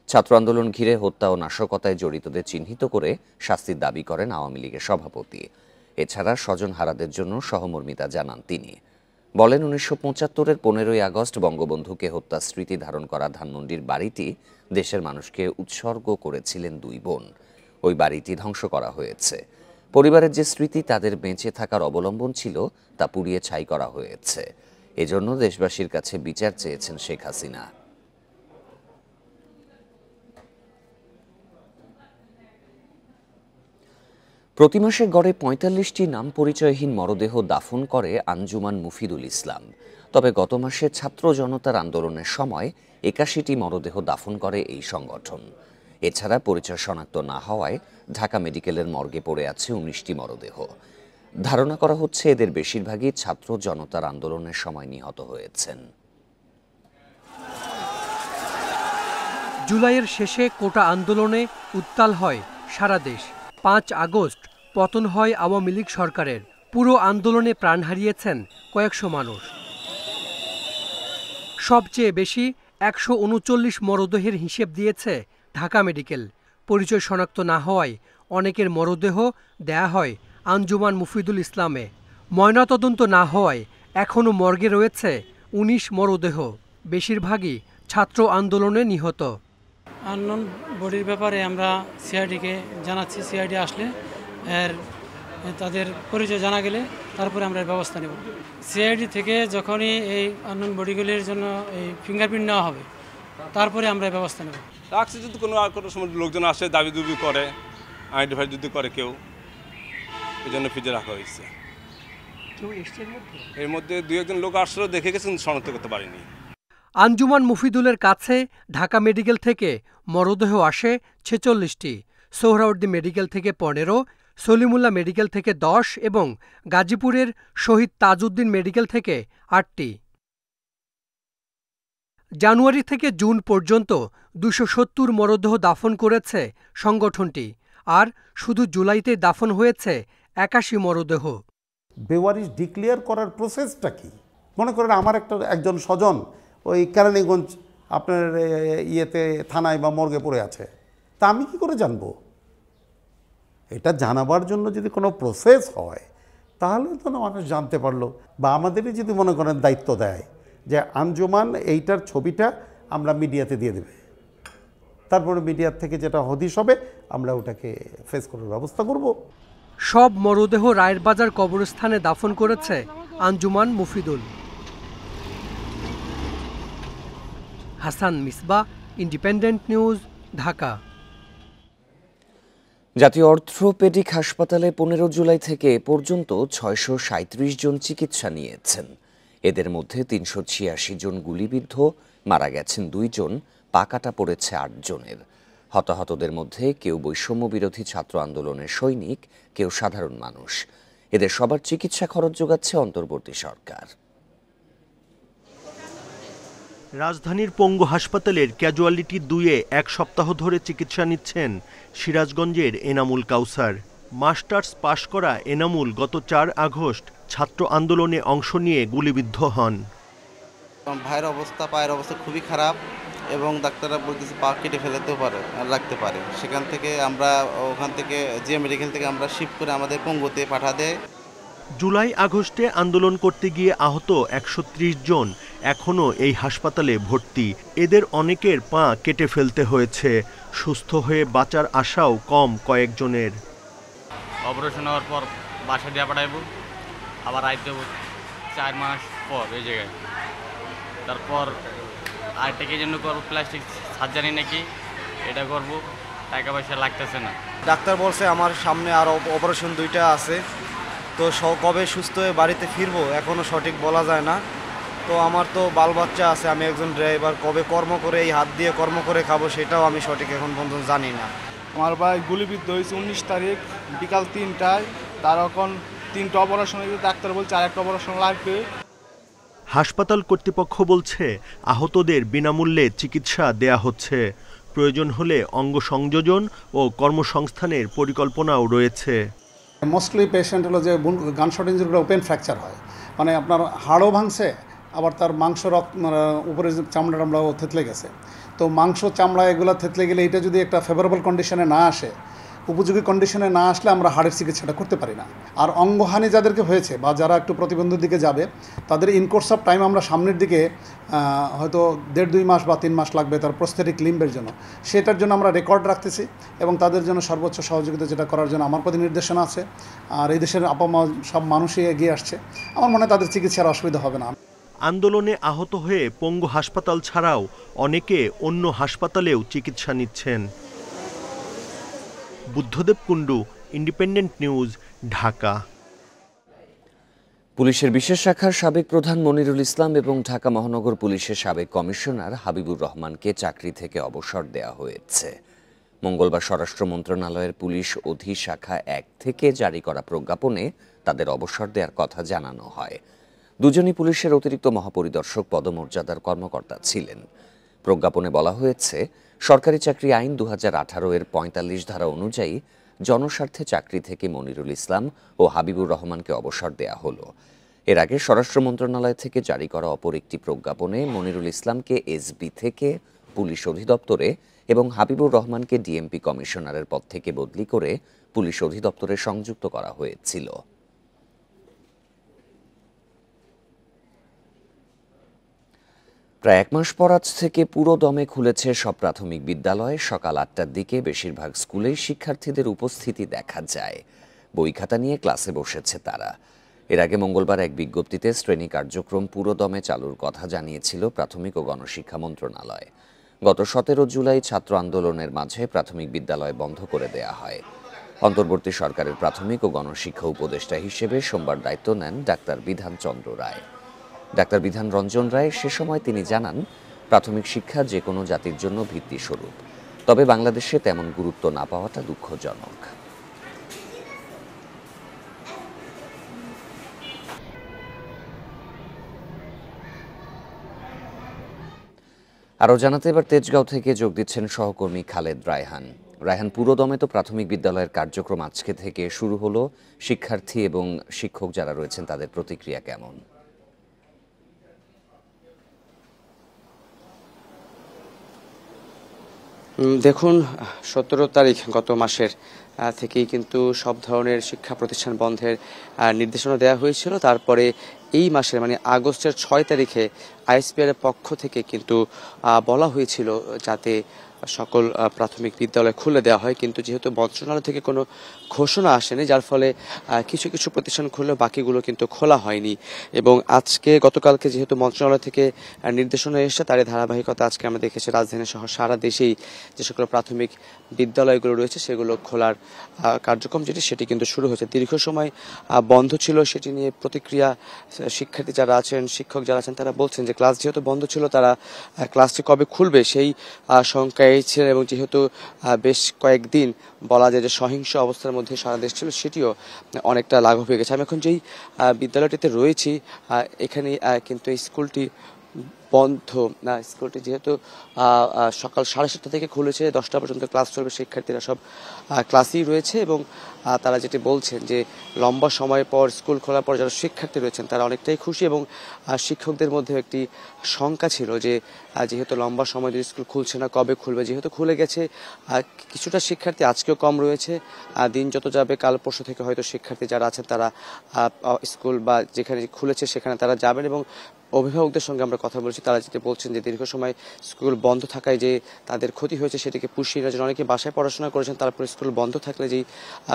ছাত্র আন্দোলন ঘিরে হত্যা ও নাশকতায় জড়িতদের চিহ্নিত করে শাস্তির দাবি করেন আওয়ামী লীগের সভাপতি। এছাড়া স্বজনহারাদের জন্য সহমর্মিতা জানান তিনি। বলেন, 1975-এর 15ই আগস্ট বঙ্গবন্ধুকে হত্যার স্মৃতি ধারণ করা ধানমন্ডির বাড়িটি দেশের মানুষকে উৎসর্গ করেছিলেন 2 বোন। ওই বাড়িটি ধ্বংস করা হয়েছে। পরিবারের যে স্মৃতি তাদের বেঁচে থাকার অবলম্বন ছিল তা পুড়িয়ে ছাই করা হয়েছে। এজন্য দেশবাসীর কাছে বিচার চেয়েছেন শেখ হাসিনা। প্রতি মাসে গড়ে 45টি নাম পরিচয়হীন মরদেহ দাফন করে আঞ্জুমান মুফিদুল ইসলাম। তবে গত মাসে ছাত্র জনতার আন্দোলনের সময় 81টি মরদেহ দাফন করে এই সংগঠন। এছাড়া পরিচয় শনাক্ত না হওয়ায় ঢাকা মেডিকেলের মর্গে পড়ে আছে ১৯টি মরদেহ। ধারণা করা হচ্ছে এদের বেশিরভাগই ছাত্র জনতার আন্দোলনের সময় নিহত হয়েছেন। জুলাইয়ের শেষে কোটা আন্দোলনে উত্তাল হয় সারা দেশ। ৫ আগস্ট পতন হয় আওয়ামী লীগ সরকারের। পুরো আন্দোলনে প্রাণ হারিয়েছেন কয়েকশো মানুষ। সবচেয়ে বেশি ১৩৯ মরদেহের হিসেব দিয়েছে ঢাকা মেডিকেল। পরিচয় শনাক্ত না হওয়ায় অনেকের মরদেহ দেয়া হয় আঞ্জুমান মুফিদুল ইসলামে। ময়নাতদন্ত না হওয়ায় এখনও মর্গে রয়েছে ১৯ মরদেহ, বেশিরভাগই ছাত্র আন্দোলনে নিহত। আননোন বডির ব্যাপারে আমরা সিআইডিকে জানাচ্ছি। সিআইডি আসলে তাদের পরিচয় জানা গেলে তারপরে আমরা ব্যবস্থা নেব। সিআইডি থেকে যখনই এই আননোন বডিগুলির জন্য এই ফিঙ্গারপ্রিন্ট নেওয়া হবে তারপরে আমরা ব্যবস্থা নেব। রাখছি যদি কোনো সময় লোকজন আসে দাবি দুবি করে, আইডেন্টিফাই যদি করে কেউ, এই জন্য ফ্রিজে রাখা হয়েছে। এর মধ্যে ২-১ জন লোক আসলে দেখে গেছেন, শনাক্ত করতে পারিনি। আঞ্জুমান মুফিদুলের কাছে ঢাকা মেডিকেল থেকে মরদেহ আসে ৪৬টি, সোহরাওয়ার্দী মেডিকেল থেকে ১৫, সলিমুল্লাহ মেডিকেল থেকে ১০ এবং গাজীপুরের শহীদ তাজউদ্দিন মেডিকেল থেকে ৮টি। জানুয়ারি থেকে জুন পর্যন্ত ২৭০ মরদেহ দাফন করেছে সংগঠনটি, আর শুধু জুলাইতে দাফন হয়েছে ৮১ মরদেহ। বেওয়ারিশ ডিক্লেয়ার করার প্রসেসটা কি? মনে করেন আমার একজন স্বজন ওই কেরানীগঞ্জ আপনার ইয়েতে থানায় বা মর্গে পড়ে আছে, তা আমি কি করে জানবো? এটা জানাবার জন্য যদি কোনো প্রসেস হয় তাহলে তো মানুষ জানতে পারলো। বা আমাদেরই যদি মনে করেন দায়িত্ব দেয় যে আঞ্জুমান এইটার ছবিটা আমরা মিডিয়াতে দিয়ে দেবে, তারপরে মিডিয়ার থেকে যেটা হদিশ হবে আমরা ওটাকে ফেস করার ব্যবস্থা করব। সব মরদেহ রায়ের বাজার কবরস্থানে দাফন করেছে আঞ্জুমান মুফিদুল। Hasan Misbah, independent news, Dhaka. জাতীয় অর্থোপেডিক হাসপাতালে ১৫ জুলাই থেকে এ পর্যন্ত ৬৩৭ জন চিকিৎসা নিয়েছেন। এদের মধ্যে ৩৮৬ জন গুলিবিদ্ধ, মারা গেছেন ২ জন, পা কাটা পড়েছে ৮ জনের। হতাহতদের মধ্যে কেউ বৈষম্য বিরোধী ছাত্র আন্দোলনের সৈনিক, কেউ সাধারণ মানুষ। এদের সবার চিকিৎসা খরচ যোগাচ্ছে অন্তর্বর্তী সরকার। রাজধানীর পঙ্গু হাসপাতালের ক্যাজুয়ালিটি ২-এ ১ সপ্তাহ ধরে চিকিৎসা নিচ্ছেন সিরাজগঞ্জের এনামুল কাউসার। মাস্টার্স পাশ করা এনামুল গত ৪ আগস্ট ছাত্র আন্দোলনে অংশ নিয়ে গুলিবিদ্ধ হন। ভাইয়ের অবস্থা, পায়ের অবস্থা খুবই খারাপ এবং ডাক্তাররা বলতেছে পা কেটে ফেলতেও পারে, লাগতে পারে। সেখান থেকে আমরা ওখান থেকে জিএম মেডিকেল থেকে আমরা শিফট করে আমাদের পঙ্গুতে পাঠা দেয়। জুলাই আগস্টে আন্দোলন করতে গিয়ে আহত ১৩০ জন এখনও এই হাসপাতালে ভর্তি। এদের অনেকের পা কেটে ফেলতে হয়েছে। সুস্থ হয়ে বাঁচার আশাও কম কয়েকজনের। অপারেশন হওয়ার পর বাসা দিয়ে পাঠাইব, আবার আইতে ৪ মাস পর এই জায়গায়। তারপর আরেকটাকে জন্য করবো প্লাস্টিক সার্জারি নাকি, এটা করব, টাকা পয়সা লাগতেছে না। ডাক্তার বলছে আমার সামনে আরও অপারেশন 2টা আছে, তো কবে সুস্থ হয়ে বাড়িতে ফিরবো এখনও সঠিক বলা যায় না। তো আমার তো বাল বাচ্চা আছে, আমি একজন ড্রাইভার, কবে কর্ম করে এই হাত দিয়ে কর্ম করে খাবো সেটাও আমি সঠিক এখন পর্যন্ত জানি না। আমার ভাই গুলিবিদ্ধ হয়েছে ১৯ তারিখ বিকাল ৩টায়। তার এখন 3টা অপারেশন হয়েছে, ডাক্তার বলছে আরেকটা অপারেশন লাগবে। হাসপাতাল কর্তৃপক্ষ বলছে আহতদের বিনামূল্যে চিকিৎসা দেয়া হচ্ছে। প্রয়োজন হলে অঙ্গ সংযোজন ও কর্মসংস্থানের পরিকল্পনাও রয়েছে। মোস্টলি পেশেন্ট হলো যে গানশট ইঞ্জুরিগুলো ওপেন ফ্র্যাকচার হয়, মানে আপনার হাড়ও ভাঙছে, আবার তার মাংস উপরে চামড়া টামড়াও থেতলে গেছে। তো মাংস চামড়া এগুলো থেতলে গেলে এটা যদি একটা ফেভারেবল কন্ডিশনে না আসে, উপযোগী কন্ডিশনে না আসলে আমরা হাড়ের চিকিৎসাটা করতে পারি না। আর অঙ্গহানি যাদেরকে হয়েছে বা যারা একটু প্রতিবন্ধীর দিকে যাবে তাদের ইনকোর্স অফ টাইম আমরা সামনের দিকে হয়তো 1.5-2 মাস বা 3 মাস লাগবে তার প্রস্থেটিক লিম্বের জন্য, সেটার জন্য আমরা রেকর্ড রাখতেছি এবং তাদের জন্য সর্বোচ্চ সহযোগিতা যেটা করার জন্য আমার প্রতি নির্দেশনা আছে। আর এই দেশের আপামা সব মানুষই এগিয়ে আসছে, আমার মনে হয় তাদের চিকিৎসার অসুবিধা হবে না। আন্দোলনে আহত হয়ে পঙ্গু হাসপাতাল ছাড়াও অনেকে অন্য হাসপাতালেও চিকিৎসা নিচ্ছেন। Buddhadeb Kundu, independent news, Dhaka. পুলিশের বিশেষ শাখার সাবেক প্রধান মনিরুল ইসলাম এবং ঢাকা মহানগর পুলিশের সাবেক কমিশনার হাবিবুর রহমানকে চাকরি থেকে অবসর দেওয়া হয়েছে। মঙ্গলবার স্বরাষ্ট্র মন্ত্রণালয়ের পুলিশ অধিশাখা 1 থেকে জারি করা প্রজ্ঞাপনে তাদের অবসর দেওয়ার কথা জানানো হয়। দুজনই পুলিশের অতিরিক্ত মহাপরিদর্শক পদমর্যাদার কর্মকর্তা ছিলেন। প্রজ্ঞাপনে বলা হয়েছে, সরকারি চাকরি আইন 2018 এর 45 ধারা অনুযায়ী জনস্বার্থে চাকরি থেকে মনিরুল ইসলাম ও হাবিবুর রহমানকে অবসর দেয়া হলো। এর আগে স্বরাষ্ট্র মন্ত্রণালয় থেকে জারি করা অপর একটি প্রজ্ঞাপনে মনিরুল ইসলামকে এসবি থেকে পুলিশ অধিদপ্তরে এবং হাবিবুর রহমানকে ডিএমপি কমিশনারের পদ থেকে বদলি করে পুলিশ অধিদপ্তরে সংযুক্ত করা হয়েছিল। প্রায় 1 মাস পর আজ থেকে পুরো দমে খুলেছে সব প্রাথমিক বিদ্যালয়। সকাল 8টার দিকে বেশিরভাগ স্কুলেই শিক্ষার্থীদের উপস্থিতি দেখা যায়। বই খাতা নিয়ে ক্লাসে বসেছে তারা। এর আগে মঙ্গলবার এক বিজ্ঞপ্তিতে শ্রেণী কার্যক্রম পুরো দমে চালুর কথা জানিয়েছিল প্রাথমিক ও গণশিক্ষা মন্ত্রণালয়। গত 17 জুলাই ছাত্র আন্দোলনের মাঝে প্রাথমিক বিদ্যালয় বন্ধ করে দেয়া হয়। অন্তর্বর্তী সরকারের প্রাথমিক ও গণশিক্ষা উপদেষ্টা হিসেবে সোমবার দায়িত্ব নেন ডাক্তার বিধান চন্দ্র রায়। ডাক্তার বিধান রঞ্জন রায় সে সময় তিনি জানান, প্রাথমিক শিক্ষা যে কোনো জাতির জন্য ভিত্তিস্বরূপ, তবে বাংলাদেশে তেমন গুরুত্ব না পাওয়াটা দুঃখজনক। আরও জানাতে এবার তেজগাঁও থেকে যোগ দিচ্ছেন সহকর্মী খালেদ রায়হান। রায়হান, পুরো দমে তো প্রাথমিক বিদ্যালয়ের কার্যক্রম আজকে থেকে শুরু হলো। শিক্ষার্থী এবং শিক্ষক যারা রয়েছেন তাদের প্রতিক্রিয়া কেমন? দেখুন, 17 তারিখ গত মাসের থেকেই কিন্তু সব ধরনের শিক্ষা প্রতিষ্ঠান বন্ধের নির্দেশনা দেওয়া হয়েছিল। তারপরে এই মাসের মানে আগস্টের 6 তারিখে আইএসপিআর এর পক্ষ থেকে কিন্তু বলা হয়েছিল যাতে সকল প্রাথমিক বিদ্যালয় খুলে দেওয়া হয়, কিন্তু যেহেতু মন্ত্রণালয় থেকে কোনো ঘোষণা আসেনি, যার ফলে কিছু কিছু প্রতিষ্ঠান খুললেও বাকিগুলো কিন্তু খোলা হয়নি। এবং আজকে গতকালকে যেহেতু মন্ত্রণালয় থেকে নির্দেশনা এসেছে, তারই ধারাবাহিকতা আজকে আমরা দেখেছি রাজধানী সহ সারা দেশেই যে সকল প্রাথমিক বিদ্যালয়গুলো রয়েছে সেগুলো খোলার কার্যক্রম সেটি কিন্তু শুরু হয়েছে। দীর্ঘ সময় বন্ধ ছিল, সেটি নিয়ে প্রতিক্রিয়া শিক্ষার্থী যারা আছেন, শিক্ষক যারা আছেন, তারা বলছেন যে ক্লাস যেহেতু বন্ধ ছিল, তারা ক্লাসটি কবে খুলবে সেই শঙ্কায় ছিলেন। এবং যেহেতু বেশ কয়েকদিন বলা যায় যে সহিংস অবস্থার মধ্যে সারা দেশ ছিল, সেটিও অনেকটা লাঘব হয়ে গেছে। আমি এখন যেই বিদ্যালয়টিতে রয়েছি এখানে কিন্তু এই স্কুলটি বন্ধ না। স্কুলটি যেহেতু সকাল 7:30 থেকে খুলেছে, 10টা পর্যন্ত ক্লাস চলবে, শিক্ষার্থীরা সব ক্লাসেই রয়েছে। এবং তারা যেটি বলছেন যে লম্বা সময় পর স্কুল খোলার পর যারা শিক্ষার্থী রয়েছেন তারা অনেকটাই খুশি। এবং শিক্ষকদের মধ্যে একটি শঙ্কা ছিল যে যেহেতু লম্বা সময় ধরে স্কুল খুলছে না, কবে খুলবে। যেহেতু খুলে গেছে, কিছুটা শিক্ষার্থী আজকেও কম রয়েছে। দিন যত যাবে কাল পরশু থেকে হয়তো শিক্ষার্থী যারা আছেন তারা স্কুল বা যেখানে খুলেছে সেখানে তারা যাবেন। এবং অভিভাবকদের সঙ্গে আমরা কথা বলেছি, তারা যেটা বলছেন যে দীর্ঘ সময় স্কুল বন্ধ থাকায় যে তাদের ক্ষতি হয়েছে সেটিকে পুষিয়ে নেওয়ার জন্য অনেকে বাসায় পড়াশোনা করেছেন, তারপরে স্কুল বন্ধ থাকলে যেই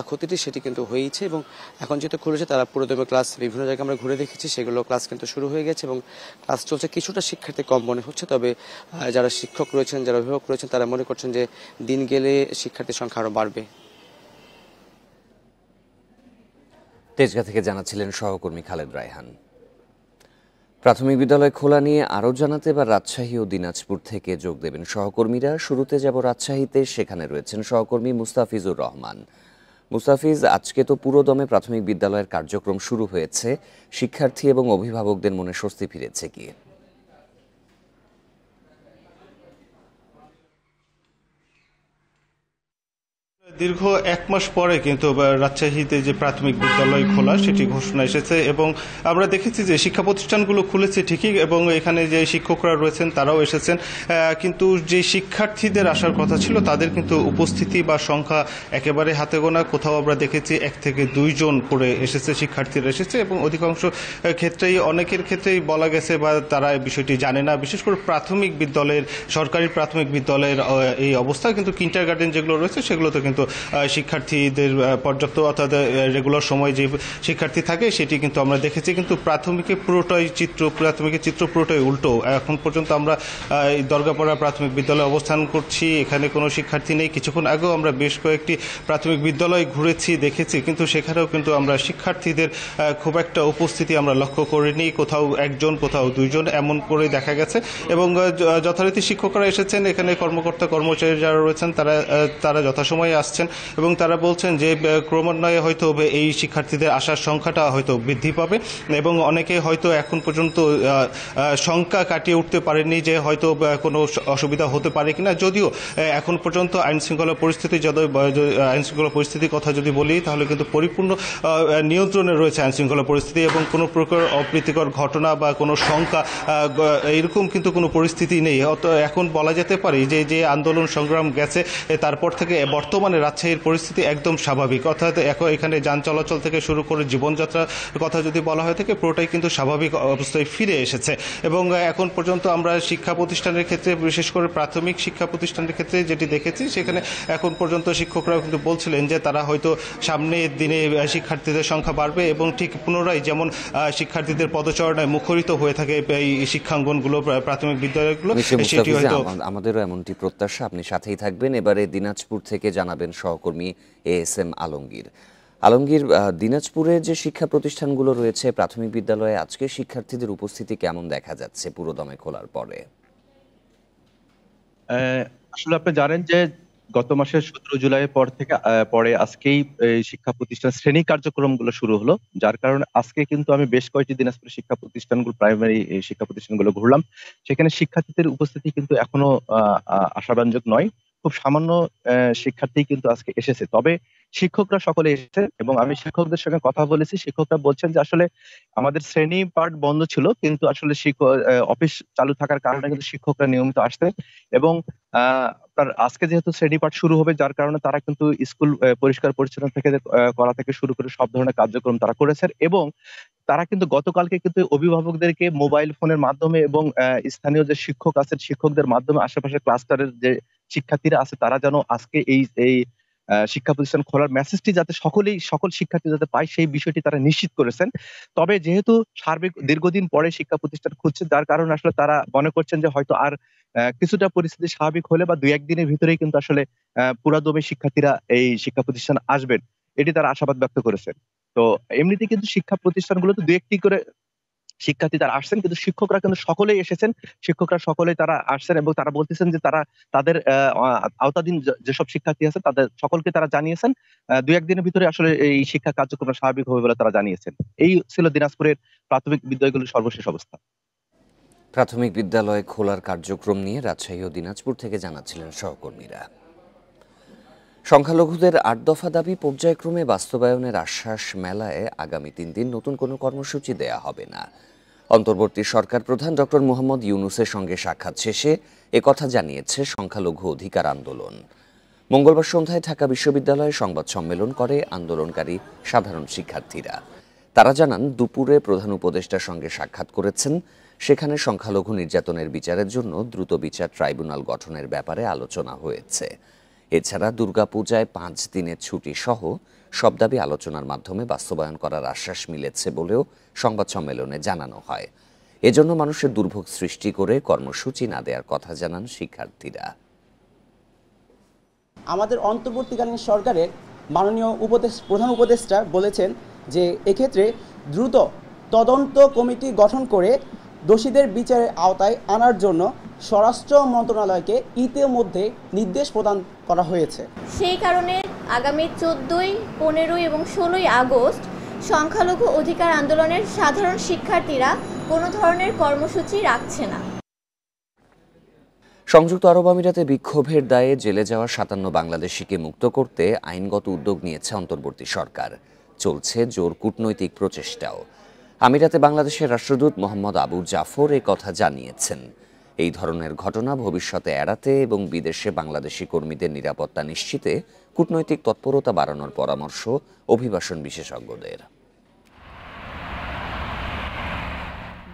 ক্ষতিটি সেটি কিন্তু হয়েছে। এবং এখন যেহেতু খুলেছে তারা পুরোদমে ক্লাস বিভিন্ন জায়গায় আমরা ঘুরে দেখেছি, সেগুলো ক্লাস কিন্তু শুরু হয়ে গেছে এবং ক্লাস চলছে। কিছুটা শিক্ষার্থী কম মনে হচ্ছে, তবে যারা শিক্ষক রয়েছেন, যারা অভিভাবক রয়েছেন, তারা মনে করছেন যে দিন গেলে শিক্ষার্থীর সংখ্যা আরও বাড়বে। তেজগাঁ থেকে জানাচ্ছিলেন সহকর্মী খালেদ রায়হান। প্রাথমিক বিদ্যালয় খোলা নিয়ে আরও জানাতে এবার রাজশাহী ও দিনাজপুর থেকে যোগ দেবেন সহকর্মীরা। শুরুতে যাব রাজশাহীতে, সেখানে রয়েছেন সহকর্মী মুস্তাফিজুর রহমান। মুস্তাফিজ, আজকে তো পুরো দমে প্রাথমিক বিদ্যালয়ের কার্যক্রম শুরু হয়েছে, শিক্ষার্থী এবং অভিভাবকদের মনে স্বস্তি ফিরেছে কি? দীর্ঘ 1 মাস পরে কিন্তু রাজশাহীতে যে প্রাথমিক বিদ্যালয় খোলা সেটি ঘোষণা এসেছে এবং আমরা দেখেছি যে শিক্ষা প্রতিষ্ঠানগুলো খুলেছে ঠিকই এবং এখানে যে শিক্ষকরা রয়েছেন তারাও এসেছেন, কিন্তু যে শিক্ষার্থীদের আসার কথা ছিল তাদের কিন্তু উপস্থিতি বা সংখ্যা একেবারে হাতে গোনা। কোথাও আমরা দেখেছি 1 থেকে 2 জন করে এসেছে, শিক্ষার্থীরা এসেছে এবং অধিকাংশ ক্ষেত্রেই অনেকের ক্ষেত্রেই বলা গেছে বা তারা বিষয়টি জানে না। বিশেষ করে প্রাথমিক বিদ্যালয়ের, সরকারি প্রাথমিক বিদ্যালয়ের এই অবস্থা, কিন্তু কিন্ডারগার্টেন যেগুলো রয়েছে সেগুলোতে কিন্তু শিক্ষার্থীদের পর্যাপ্ত অর্থাৎ রেগুলার সময় যে শিক্ষার্থী থাকে সেটি কিন্তু আমরা দেখেছি, কিন্তু প্রাথমিকের চিত্র পুরোটাই উল্টো। এখন পর্যন্ত আমরা দরগাপাড়া প্রাথমিক বিদ্যালয়ে অবস্থান করছি, এখানে কোনো শিক্ষার্থী নেই। কিছুক্ষণ আগেও আমরা বেশ কয়েকটি প্রাথমিক বিদ্যালয় ঘুরেছি, দেখেছি, কিন্তু সেখানেও কিন্তু আমরা শিক্ষার্থীদের খুব একটা উপস্থিতি আমরা লক্ষ্য করিনি। কোথাও একজন, কোথাও দুইজন এমন করে দেখা গেছে। এবং যথারীতি শিক্ষকরা এসেছেন, এখানে কর্মকর্তা কর্মচারী যারা রয়েছেন তারা যথাসময়ে আসছেন এবং তারা বলছেন যে ক্রমান্বয়ে হয়তো এই শিক্ষার্থীদের আসার সংখ্যাটা হয়তো বৃদ্ধি পাবে এবং অনেকে হয়তো এখন পর্যন্ত শঙ্কা কাটিয়ে উঠতে পারেননি যে হয়তো কোনো অসুবিধা হতে পারে কিনা। যদিও এখন পর্যন্ত আইনশৃঙ্খলা পরিস্থিতির কথা যদি বলি তাহলে কিন্তু পরিপূর্ণ নিয়ন্ত্রণে রয়েছে আইনশৃঙ্খলা পরিস্থিতি এবং কোনো প্রকার অপ্রীতিকর ঘটনা বা কোনো শঙ্কা এরকম কিন্তু কোনো পরিস্থিতি নেই। এখন বলা যেতে পারে যে আন্দোলন সংগ্রাম গেছে তারপর থেকে বর্তমানে রাজশাহীর পরিস্থিতি একদম স্বাভাবিক, অর্থাৎ এখানে যান চলাচল থেকে শুরু করে জীবনযাত্রার কথা যদি বলা হয় থাকে পুরোটাই কিন্তু স্বাভাবিক অবস্থায় ফিরে এসেছে। এবং এখন পর্যন্ত আমরা শিক্ষা প্রতিষ্ঠানের ক্ষেত্রে, বিশেষ করে প্রাথমিক শিক্ষা প্রতিষ্ঠানের ক্ষেত্রে যেটি দেখেছি, সেখানে এখন পর্যন্ত শিক্ষকরাও কিন্তু বলছিলেন যে তারা হয়তো সামনের দিনে শিক্ষার্থীদের সংখ্যা বাড়বে এবং ঠিক পুনরায় যেমন শিক্ষার্থীদের পদচারণায় মুখরিত হয়ে থাকে এই শিক্ষাঙ্গনগুলো, প্রাথমিক বিদ্যালয়গুলো, সেটি হয়তো আমাদেরও এমনটি প্রত্যাশা। আপনি সাথেই থাকবেন। এবারে দিনাজপুর থেকে জানাবেন সহকর্মী ASM আলমগীর। দিনাজপুরে যে শিক্ষা প্রতিষ্ঠানগুলো রয়েছে, প্রাথমিক বিদ্যালয়ে আজকে শিক্ষার্থীদের উপস্থিতি কেমন দেখা যাচ্ছে পুরোদমে খোলার পরে? আসলে আপনি জানেন যে গত মাসের 17 জুলাই পরে আজকেই শিক্ষা প্রতিষ্ঠান শ্রেণী কার্যক্রমগুলো শুরু হলো, যার কারণে আজকে কিন্তু আমি বেশ কয়েকটি দিনাজপুরের শিক্ষা প্রতিষ্ঠানগুলো, প্রাইমারি শিক্ষা প্রতিষ্ঠানগুলো ঘুরলাম। সেখানে শিক্ষার্থীদের উপস্থিতি কিন্তু এখনো আশাব্যঞ্জক নয়। খুব সামান্য শিক্ষার্থী কিন্তু আজকে এসেছে, তবে শিক্ষকরা সকলে এসেছে এবং আমি শিক্ষকদের সঙ্গে কথা বলেছি। শিক্ষকরা বলছেন যে আসলে আমাদের শ্রেণী পাঠ বন্ধ ছিল, কিন্তু আসলে অফিস চালু থাকার কারণে কিন্তু শিক্ষকরা নিয়মিত আসতেন এবং আজকে যেহেতু শ্রেণী পাঠ শুরু হবে, যার কারণে তারা কিন্তু স্কুল পরিষ্কার পরিচ্ছন্ন করা থেকে শুরু করে সব ধরনের কার্যক্রম তারা করেছেন এবং তারা কিন্তু গতকালকে কিন্তু অভিভাবকদেরকে মোবাইল ফোনের মাধ্যমে এবং স্থানীয় যে শিক্ষক আছেন শিক্ষকদের মাধ্যমে আশেপাশে ক্লাস্টারের যে শিক্ষার্থীরা আছে তারা যেন আজকে এই শিক্ষা প্রতিষ্ঠান খোলার মেসেজটি যাতে সকল শিক্ষার্থী যাতে পায় সেই বিষয়টি তারা নিশ্চিত করেছেন। তবে যেহেতু সার্বিক দীর্ঘদিন পরে শিক্ষা প্রতিষ্ঠান খুলছে, যার কারণে আসলে তারা মনে করছেন যে হয়তো আর কিছুটা পরিস্থিতি স্বাভাবিক হলে বা 2-1 দিনের ভিতরেই কিন্তু আসলে পুরাদমে শিক্ষার্থীরা এই শিক্ষা প্রতিষ্ঠান আসবেন, এটি তারা আশাবাদ ব্যক্ত করেছেন। তো এমনিতে কিন্তু শিক্ষা প্রতিষ্ঠানগুলোতে 2-1টি করে শিক্ষার্থী তারা আসছেন, কিন্তু শিক্ষকরা কিন্তু সকলেই এসেছেন। শিক্ষকরা সকলেই তারা আসছেন এবং তারা বলতেছেন যে তারা তাদের আওতাধীন যেসব শিক্ষার্থী আছে তাদের সকলকে তারা জানিয়েছেন 2-1 দিনের ভিতরে আসলে এই শিক্ষা কার্যক্রম স্বাভাবিক হবে বলে তারা জানিয়েছেন। এই ছিল দিনাজপুরের প্রাথমিক বিদ্যালয়গুলোর সর্বশেষ অবস্থা। প্রাথমিক বিদ্যালয় খোলার কার্যক্রম নিয়ে রাজশাহী ও দিনাজপুর থেকে জানাচ্ছিলেন সহকর্মীরা। সংখ্যালঘুদের 8 দফা দাবি পর্যায়ক্রমে বাস্তবায়নের আশ্বাস মেলায় আগামী 3 দিন নতুন কোনো কর্মসূচি দেয়া হবে না। অন্তর্বর্তী সরকার প্রধান ডক্টর মোহাম্মদ ইউনূসের সঙ্গে সাক্ষাৎ শেষে একথা জানিয়েছে সংখ্যালঘু অধিকার আন্দোলন। মঙ্গলবার সন্ধ্যায় ঢাকা বিশ্ববিদ্যালয়ে সংবাদ সম্মেলন করে আন্দোলনকারী সাধারণ শিক্ষার্থীরা। তারা জানান দুপুরে প্রধান উপদেষ্টার সঙ্গে সাক্ষাৎ করেছেন। সেখানে সংখ্যালঘু নির্যাতনের বিচারের জন্য দ্রুত বিচার ট্রাইব্যুনাল গঠনের ব্যাপারে আলোচনা হয়েছে। এছাড়া দুর্গাপূজায় 5 দিনের ছুটি সহ সব দাবি আলোচনার মাধ্যমে বাস্তবায়ন করার আশ্বাস মিলেছে বলেও সংবাদ সম্মেলনে জানানো হয়। এজন্য মানুষের দুর্ভোগ সৃষ্টি করে কর্মসূচি না দেওয়ার কথা জানান শিক্ষার্থীরা। আমাদের অন্তর্বর্তীকালীন সরকারের মাননীয় প্রধান উপদেষ্টা বলেছেন যে এক্ষেত্রে দ্রুত তদন্ত কমিটি গঠন করে দোষীদের বিচারের আওতায় আনার জন্য স্বরাষ্ট্র মন্ত্রণালয়কে ইতিমধ্যে নির্দেশ প্রদান করা হয়েছে। সেই কারণে আগামী 14, 15 এবং 16 আগস্ট সংখ্যালঘু অধিকার আন্দোলনের সাধারণ শিক্ষার্থীরা কোনো ধরনের কর্মসূচি রাখছে না। সংযুক্ত আরব আমিরাতে বিক্ষোভের দায়ে জেলে যাওয়া 57 বাংলাদেশিকে মুক্ত করতে আইনগত উদ্যোগ নিয়েছে অন্তর্বর্তী সরকার। চলছে জোর কূটনৈতিক প্রচেষ্টাও। আমিরাতে বাংলাদেশের রাষ্ট্রদূত মোহাম্মদ আবু জাফর কথা জানিয়েছেন। এই ধরনের ঘটনা ভবিষ্যতে এড়াতে এবং বিদেশে বাংলাদেশি কর্মীদের নিরাপত্তা নিশ্চিতে কূটনৈতিক তৎপরতা বাড়ানোর পরামর্শ অভিবাসন বিশেষজ্ঞদের।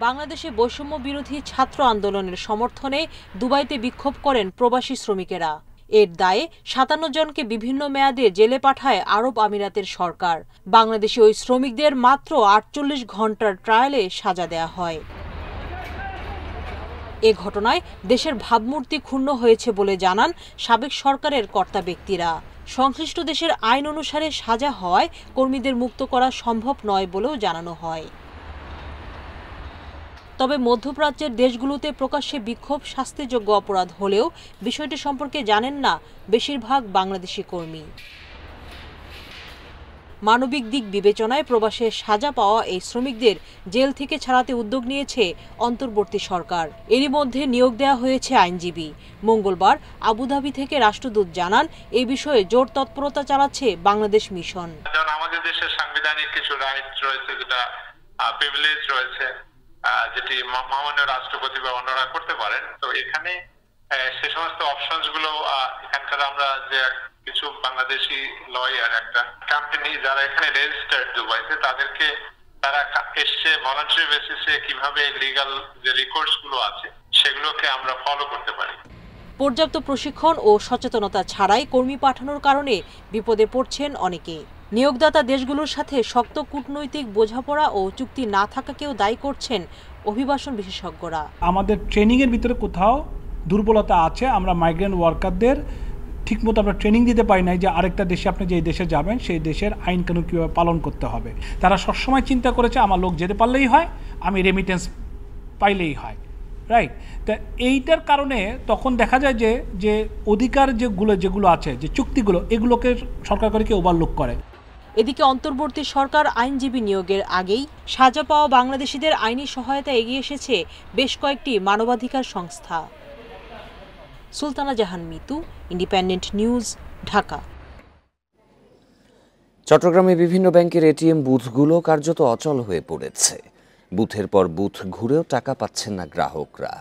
বাংলাদেশে বৈষম্য বিরোধী ছাত্র আন্দোলনের সমর্থনে দুবাইতে বিক্ষোভ করেন প্রবাসী শ্রমিকেরা। এর দায়ে 57 জনকে বিভিন্ন মেয়াদে জেলে পাঠায় আরব আমিরাতের সরকার। বাংলাদেশি ওই শ্রমিকদের মাত্র 48 ঘন্টার ট্রায়ালে সাজা দেয়া হয়। এ ঘটনায় দেশের ভাবমূর্তি ক্ষুণ্ণ হয়েছে বলে জানান সাবেক সরকারের কর্তা ব্যক্তিরা। সংশ্লিষ্ট দেশের আইন অনুসারে সাজা হওয়ায় কর্মীদের মুক্ত করা সম্ভব নয় বলেও জানানো হয়। তবে মধ্যপ্রাচ্যের দেশগুলোতে প্রকাশ্যে বিক্ষোভ শাস্তিযোগ্য অপরাধ হলেও বিষয়টি সম্পর্কে জানেন না বেশিরভাগ বাংলাদেশি কর্মী। মানবিক দিক বিবেচনায় প্রবাসে সাজা পাওয়া এই শ্রমিকদের জেল থেকে ছাড়াতে উদ্যোগ নিয়েছে অন্তর্বর্তী সরকার। এরই মধ্যে নিয়োগ দেওয়া হয়েছে আইনজীবী। মঙ্গলবার আবুধাবি থেকে রাষ্ট্রদূত জানান, এই বিষয়ে জোর তৎপরতা চালাচ্ছে বাংলাদেশ মিশন। আমাদের দেশের সাংবিধানিক কিছু রাইট রয়েছে, যেটা প্রিভিলেজ রয়েছে, যেটি মহামান্য রাষ্ট্রপতি বা অন্যরা করতে পারেন। তো এখানে সে সমস্ত অপশনস গুলো এখানকার আমরা যে কিছু বাংলাদেশি লয়ার, একটা কোম্পানি যারা এখানে রেজিস্টার্ড দুবাইতে, তাদেরকে তারা এসছে ভলান্টারি বেসিসে কিভাবে লিগ্যাল যে রিকোর্স গুলো আছে সেগুলোকে আমরা ফলো করতে পারি। পর্যাপ্ত প্রশিক্ষণ ও সচেতনতা ছাড়াই কর্মী পাঠানোর কারণে বিপদে পড়ছেন অনেকে। নিয়োগদাতা দেশগুলোর সাথে শক্ত কূটনৈতিক বোঝাপড়া ও চুক্তি না থাকাকেও দায়ী করছেন অভিবাসন বিশেষজ্ঞরা। আমাদের ট্রেনিংয়ের ভিতরে কোথাও দুর্বলতা আছে। আমরা মাইগ্রেন্ট ওয়ার্কারদের ঠিকমতো আমরা ট্রেনিং দিতে পারি নাই যে আরেকটা দেশে আপনি যে দেশে যাবেন সেই দেশের আইন কানুন কীভাবে পালন করতে হবে। তারা সবসময় চিন্তা করেছে আমার লোক যেতে পারলেই হয়, আমি রেমিটেন্স পাইলেই হয়, রাইট। তা এইটার কারণে তখন দেখা যায় যে অধিকার যেগুলো আছে, যে চুক্তিগুলো, এগুলোকে সরকার করে কি ওভারলুক করে। এদিকে অন্তর্বর্তী সরকার আইনজীবী নিয়োগের আগেই সাজা পাওয়া বাংলাদেশিদের আইনি সহায়তা এগিয়ে এসেছে বেশ কয়েকটি মানবাধিকার সংস্থা। সুলতানা জাহান মিতু, ইন্ডিপেন্ডেন্ট নিউজ, ঢাকা। চট্টগ্রামে বিভিন্ন ব্যাংকের এটিএম বুথগুলো কার্যত অচল হয়ে পড়েছে। বুথের পর বুথ ঘুরেও টাকা পাচ্ছেন না গ্রাহকরা।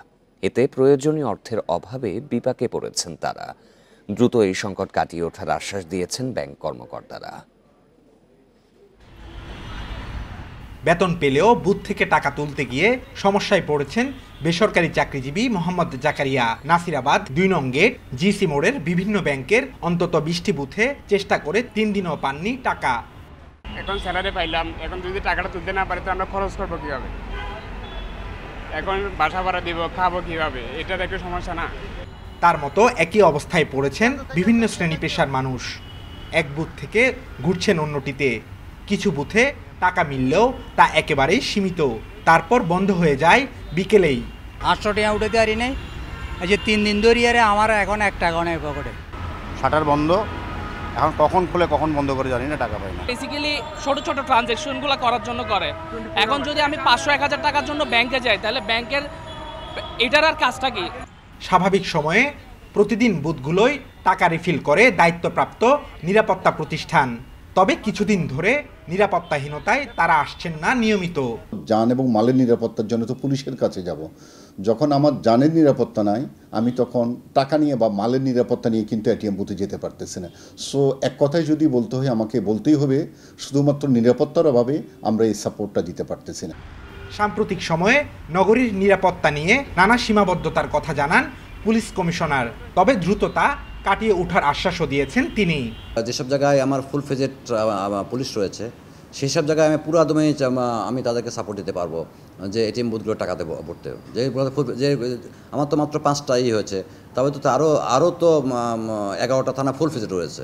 এতে প্রয়োজনীয় অর্থের অভাবে বিপাকে পড়েছেন তারা। দ্রুত এই সংকট কাটিয়ে ওঠার আশ্বাস দিয়েছেন ব্যাংক কর্মকর্তারা। বেতন পেলেও বুথ থেকে টাকা তুলতে গিয়ে সমস্যায় পড়েছেন বেসরকারি চাকরিজীবী মোহাম্মদ জাকারিয়া। নাসিরাবাদ ২ নং গেট, জিসি মোড়ের বিভিন্ন ব্যাংকের অন্তত ২০টি বুথে চেষ্টা করে ৩ দিনও পাননি টাকা। এখন স্যালারি পাইলাম, এখন যদি টাকাটা তুলতে না পারি তো আমরা খরচ করবো কিভাবে? এখন বাসা ভাড়া দিব, খাবো কিভাবে? এটার একটা সমস্যা না? তার মতো একই অবস্থায় পড়েছেন বিভিন্ন শ্রেণী পেশার মানুষ। এক বুথ থেকে ঘুরছেন অন্যটিতে। কিছু বুথে টাকা মিললেও তা একেবারেই সীমিত, তারপর বন্ধ হয়ে যায় বিকেলেই। 800 টাকা উঠে দেওয়ারই নেই। এই যে 3 দিন ধরে আমার এখন 1 টাকাও নেই পকেটে। শাটার বন্ধ, এখন কখন খুলে কখন বন্ধ করে জানি না, টাকা পাই না। বেসিক্যালি ছোট ছোট ট্রানজ্যাকশনগুলো করার জন্য করে। এখন যদি আমি 500-1000 টাকার জন্য ব্যাংকে যাই, তাহলে ব্যাংকের এটার আর কাজটা কি? স্বাভাবিক সময়ে প্রতিদিন বুথগুলোই টাকা রিফিল করে দায়িত্বপ্রাপ্ত নিরাপত্তা প্রতিষ্ঠান। তবে কিছুদিন ধরে নিরাপত্তাহীনতায় তারা আসছেন না নিয়মিত। জান এবং মালের নিরাপত্তার জন্য তো পুলিশের কাছে যাব। যখন আমার জানের নিরাপত্তা নাই, আমি তখন টাকা নিয়ে বা মালের নিরাপত্তা নিয়ে কিন্তু এটিএম বুথে যেতে পারতেছি না। সো এক কথায় যদি বলতে হয়, আমাকে বলতেই হবে শুধুমাত্র নিরাপত্তার অভাবে আমরা এই সাপোর্টটা দিতে পারতেছি না। সাম্প্রতিক সময়ে নগরীর নিরাপত্তা নিয়ে নানা সীমাবদ্ধতার কথা জানান পুলিশ কমিশনার। তবে দ্রুততা কাটিয়ে ওঠার আশ্বাসও দিয়েছেন তিনি। যেসব জায়গায় আমার ফুল ফেজেড পুলিশ রয়েছে, সেই সব জায়গায় আমি পুরো দমে আমি তাদেরকে সাপোর্ট দিতে পারবো যে এটিএম বুথগুলো টাকা দেবো পড়তে। যে আমার তো মাত্র 5টাই হয়েছে, তবে তো আরও তো 11টা থানা ফুল ফেজেড রয়েছে।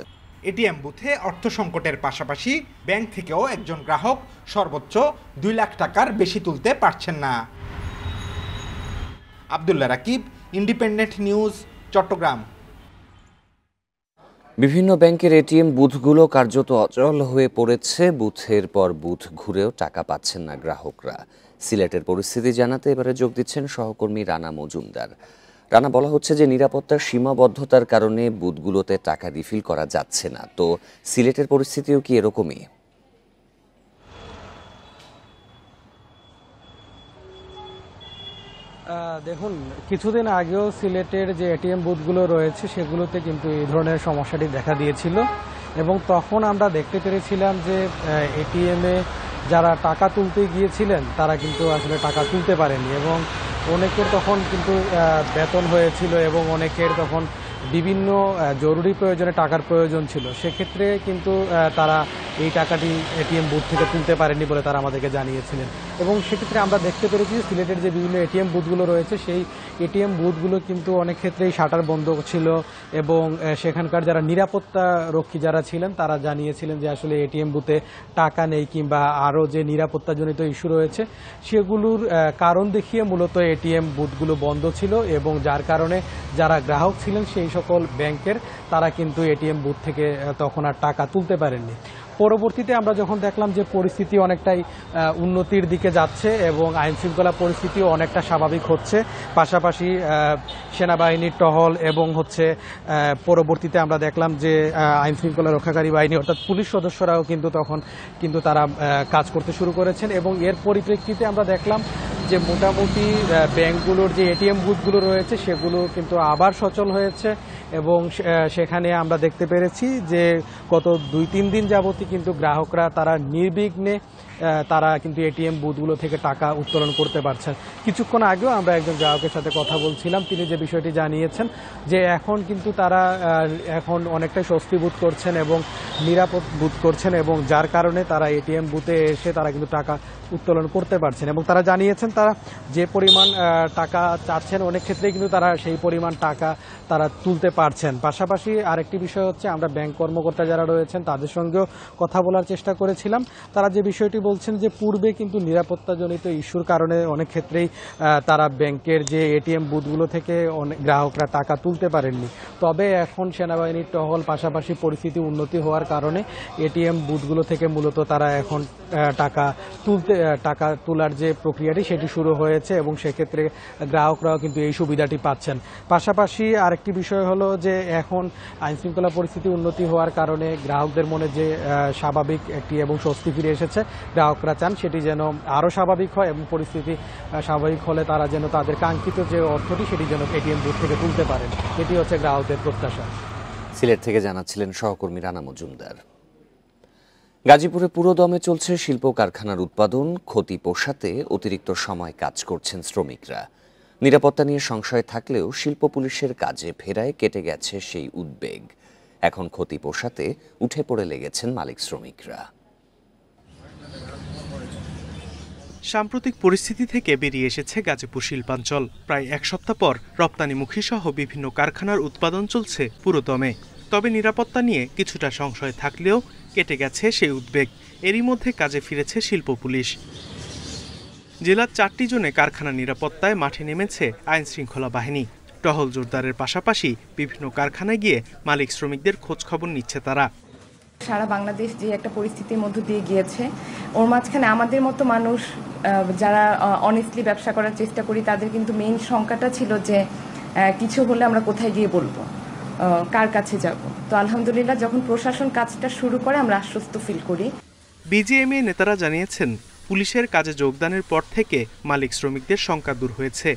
এটিএম বুথে অর্থ সংকটের পাশাপাশি ব্যাংক থেকেও একজন গ্রাহক সর্বোচ্চ 2 লাখ টাকার বেশি তুলতে পারছেন না। Abdullah Rakib, Independent News, Chittagong. বিভিন্ন ব্যাংকের এটিএম বুথগুলো কার্যত অচল হয়ে পড়েছে। বুথের পর বুথ ঘুরেও টাকা পাচ্ছেন না গ্রাহকরা। সিলেটের পরিস্থিতি জানাতে এবারে যোগ দিচ্ছেন সহকর্মী রানা মজুমদার। রানা, বলা হচ্ছে যে নিরাপত্তার সীমাবদ্ধতার কারণে বুথগুলোতে টাকা রিফিল করা যাচ্ছে না। তো সিলেটের পরিস্থিতিও কি এরকমই? দেখুন, কিছুদিন আগেও সিলেটের যে এটিএম বুথগুলো রয়েছে সেগুলোতে কিন্তু এই ধরনের সমস্যাটি দেখা দিয়েছিল এবং তখন আমরা দেখতে পেরেছিলাম যে এটিএমে যারা টাকা তুলতে গিয়েছিলেন তারা কিন্তু আসলে টাকা তুলতে পারেনি এবং অনেকের তখন কিন্তু বেতন হয়েছিল এবং অনেকের তখন বিভিন্ন জরুরি প্রয়োজনে টাকার প্রয়োজন ছিল, সেক্ষেত্রে কিন্তু তারা এই টাকাটি এটিএম বুথ থেকে তুলতে পারেননি বলে তারা আমাদেরকে জানিয়েছিলেন। এবং সেক্ষেত্রে আমরা দেখতে পেরেছি সিলেটের যে বিভিন্ন এটিএম বুথগুলো রয়েছে সেই এটিএম বুথগুলো কিন্তু অনেক ক্ষেত্রেই শাটার বন্ধ ছিল এবং সেখানকার যারা নিরাপত্তা রক্ষী যারা ছিলেন তারা জানিয়েছিলেন যে আসলে এটিএম বুথে টাকা নেই কিংবা আরও যে নিরাপত্তাজনিত ইস্যু রয়েছে সেগুলোর কারণ দেখিয়ে মূলত এটিএম বুথগুলো বন্ধ ছিল এবং যার কারণে যারা গ্রাহক ছিলেন সেই সকল ব্যাংকের তারা কিন্তু এটিএম বুথ থেকে তখন আর টাকা তুলতে পারেননি। পরবর্তীতে আমরা যখন দেখলাম যে পরিস্থিতি অনেকটাই উন্নতির দিকে যাচ্ছে এবং আইনশৃঙ্খলা পরিস্থিতিও অনেকটা স্বাভাবিক হচ্ছে, পাশাপাশি সেনাবাহিনীর টহল এবং পরবর্তীতে আমরা দেখলাম যে আইনশৃঙ্খলা রক্ষাকারী বাহিনী অর্থাৎ পুলিশ সদস্যরাও কিন্তু তারা কাজ করতে শুরু করেছেন এবং এর পরিপ্রেক্ষিতে আমরা দেখলাম যে মোটামুটি ব্যাংকগুলোর যে এটিএম বুথগুলো রয়েছে সেগুলো কিন্তু আবার সচল হয়েছে এবং সেখানে আমরা দেখতে পেরেছি যে গত 2-3 দিন যাবতই কিন্তু গ্রাহকরা তারা নির্বিঘ্নে তারা কিন্তু এটিএম বুথগুলো থেকে টাকা উত্তোলন করতে পারছেন। কিছুক্ষণ আগেও আমরা একজন গ্রাহকের সাথে কথা বলছিলাম, তিনি যে বিষয়টি জানিয়েছেন যে এখন কিন্তু তারা এখন অনেকটাই স্বস্তি বোধ করছেন এবং নিরাপদ বোধ করছেন এবং যার কারণে তারা এটিএম বুথে এসে তারা কিন্তু টাকা উত্তোলন করতে পারছেন এবং তারা জানিয়েছেন তারা যে পরিমাণ টাকা চাচ্ছেন অনেক ক্ষেত্রেই কিন্তু তারা সেই পরিমাণ টাকা তারা তুলতে পারছেন। পাশাপাশি আরেকটি বিষয় হচ্ছে আমরা ব্যাংক কর্মকর্তা যারা রয়েছেন তাদের সঙ্গেও কথা বলার চেষ্টা করেছিলাম, তারা যে বিষয়টি বলছেন যে পূর্বে কিন্তু নিরাপত্তাজনিত ইস্যুর কারণে অনেক ক্ষেত্রেই তারা ব্যাংকের যে এটিএম বুথগুলো থেকে অনেক গ্রাহকরা টাকা তুলতে পারেননি, তবে এখন সেনাবাহিনীর টহল পাশাপাশি পরিস্থিতি উন্নতি হওয়ার কারণে এটিএম বুথগুলো থেকে মূলত তারা এখন টাকা তোলার যে প্রক্রিয়াটি সেটি শুরু হয়েছে এবং সেক্ষেত্রে গ্রাহকরাও কিন্তু এই সুবিধাটি পাচ্ছেন। পাশাপাশি আরেকটি বিষয় হলো যে এখন আইনশৃঙ্খলা পরিস্থিতি উন্নতি হওয়ার কারণে গ্রাহকদের মনে যে স্বাভাবিক একটি এবং স্বস্তি ফিরে এসেছে, গ্রাহকরা চান সেটি যেন আরও স্বাভাবিক হয় এবং পরিস্থিতি স্বাভাবিক হলে তারা যেন তাদের কাঙ্ক্ষিত যে অর্থটি সেটি যেন এটিএম বুথ থেকে তুলতে পারেন, এটি হচ্ছে গ্রাহকদের প্রত্যাশা। সিলেট থেকে জানাচ্ছিলেন সহকর্মী রানা মজুমদার। গাজীপুরে পুরোদমে চলছে শিল্প কারখানার উৎপাদন, ক্ষতি পোষাতে অতিরিক্ত সময় কাজ করছেন শ্রমিকরা। নিরাপত্তা নিয়ে সংশয় থাকলেও শিল্প পুলিশের কাজে ফেরায় কেটে গেছে সেই উদ্বেগ। এখন ক্ষতি পোষাতে উঠে পড়ে লেগেছেন মালিক শ্রমিকরা। সাম্প্রতিক পরিস্থিতি থেকে বেরিয়ে এসেছে গাজীপুর শিল্পাঞ্চল। প্রায় এক সপ্তাহ পর রপ্তানিমুখী সহ বিভিন্ন কারখানার উৎপাদন চলছে পুরোদমে। তবে নিরাপত্তা নিয়ে কিছুটা সংশয় থাকলেও কেটে গেছে সেই উদ্বেগ। এরই মধ্যে কাজে ফিরেছে শিল্প পুলিশ। জেলার 4টি জোনে কারখানা নিরাপত্তায় মাঠে নেমেছে আইন শৃঙ্খলা বাহিনী। টহল জোরদারের পাশাপাশি বিভিন্ন কারখানায় গিয়ে মালিক শ্রমিকদের খোঁজ খবর নিচ্ছে তারা। সারা বাংলাদেশ যে একটা পরিস্থিতির মধ্য দিয়ে গিয়েছে, ওর মাঝখানে আমাদের মতো মানুষ যারা অনেস্টলি ব্যবসা করার চেষ্টা করি তাদের কিন্তু মেইন শঙ্কাটা ছিল যে কিছু হলে আমরা কোথায় গিয়ে বলবো, কার কাছে যাব। তো আলহামদুলিল্লাহ যখন প্রশাসন কাজটা শুরু করে আমরা আশ্বস্ত ফিল করি। বিজিএমএ নেতারা জানিয়েছেন পুলিশের কাজে যোগদানের পর থেকে মালিক শ্রমিকদের শঙ্কা দূর হয়েছে।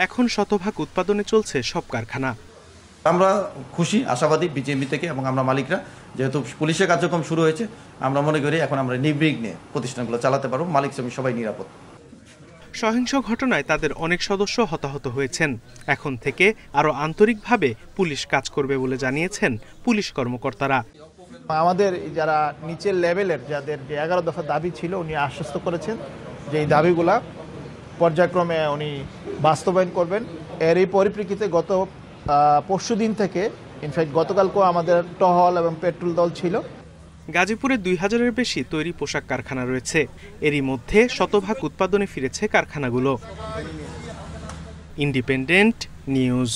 এখন শতভাগ উৎপাদনে চলছে সব কারখানা। আমরা খুশি, আশাবাদী বিজিএমই থেকে এবং আমরা মালিকরা, যেহেতু পুলিশের কার্যক্রম শুরু হয়েছে আমরা মনে করি এখন আমরা নির্বিঘ্নে প্রতিষ্ঠানগুলো চালাতে পারবো, মালিক শ্রমিক সবাই নিরাপদ। সহিংস ঘটনায় তাদের অনেক সদস্য হতাহত হয়েছেন। এখন থেকে আরও আন্তরিকভাবে পুলিশ কাজ করবে বলে জানিয়েছেন পুলিশ কর্মকর্তারা। আমাদের যারা নিচের লেভেলের যাদের যে 11 দফা দাবি ছিল উনি আশ্বস্ত করেছেন যে এই দাবিগুলা পর্যায়ক্রমে উনি বাস্তবায়ন করবেন। এর এই পরিপ্রেক্ষিতে গত পরশুদিন থেকে, ইনফ্যাক্ট গতকালকেও আমাদের টহল এবং পেট্রোল দল ছিল। গাজীপুরে 2000-এর বেশি তৈরি পোশাক কারখানা রয়েছে। এরই মধ্যে শতভাগ উৎপাদনে ফিরেছে কারখানাগুলো। Independent news.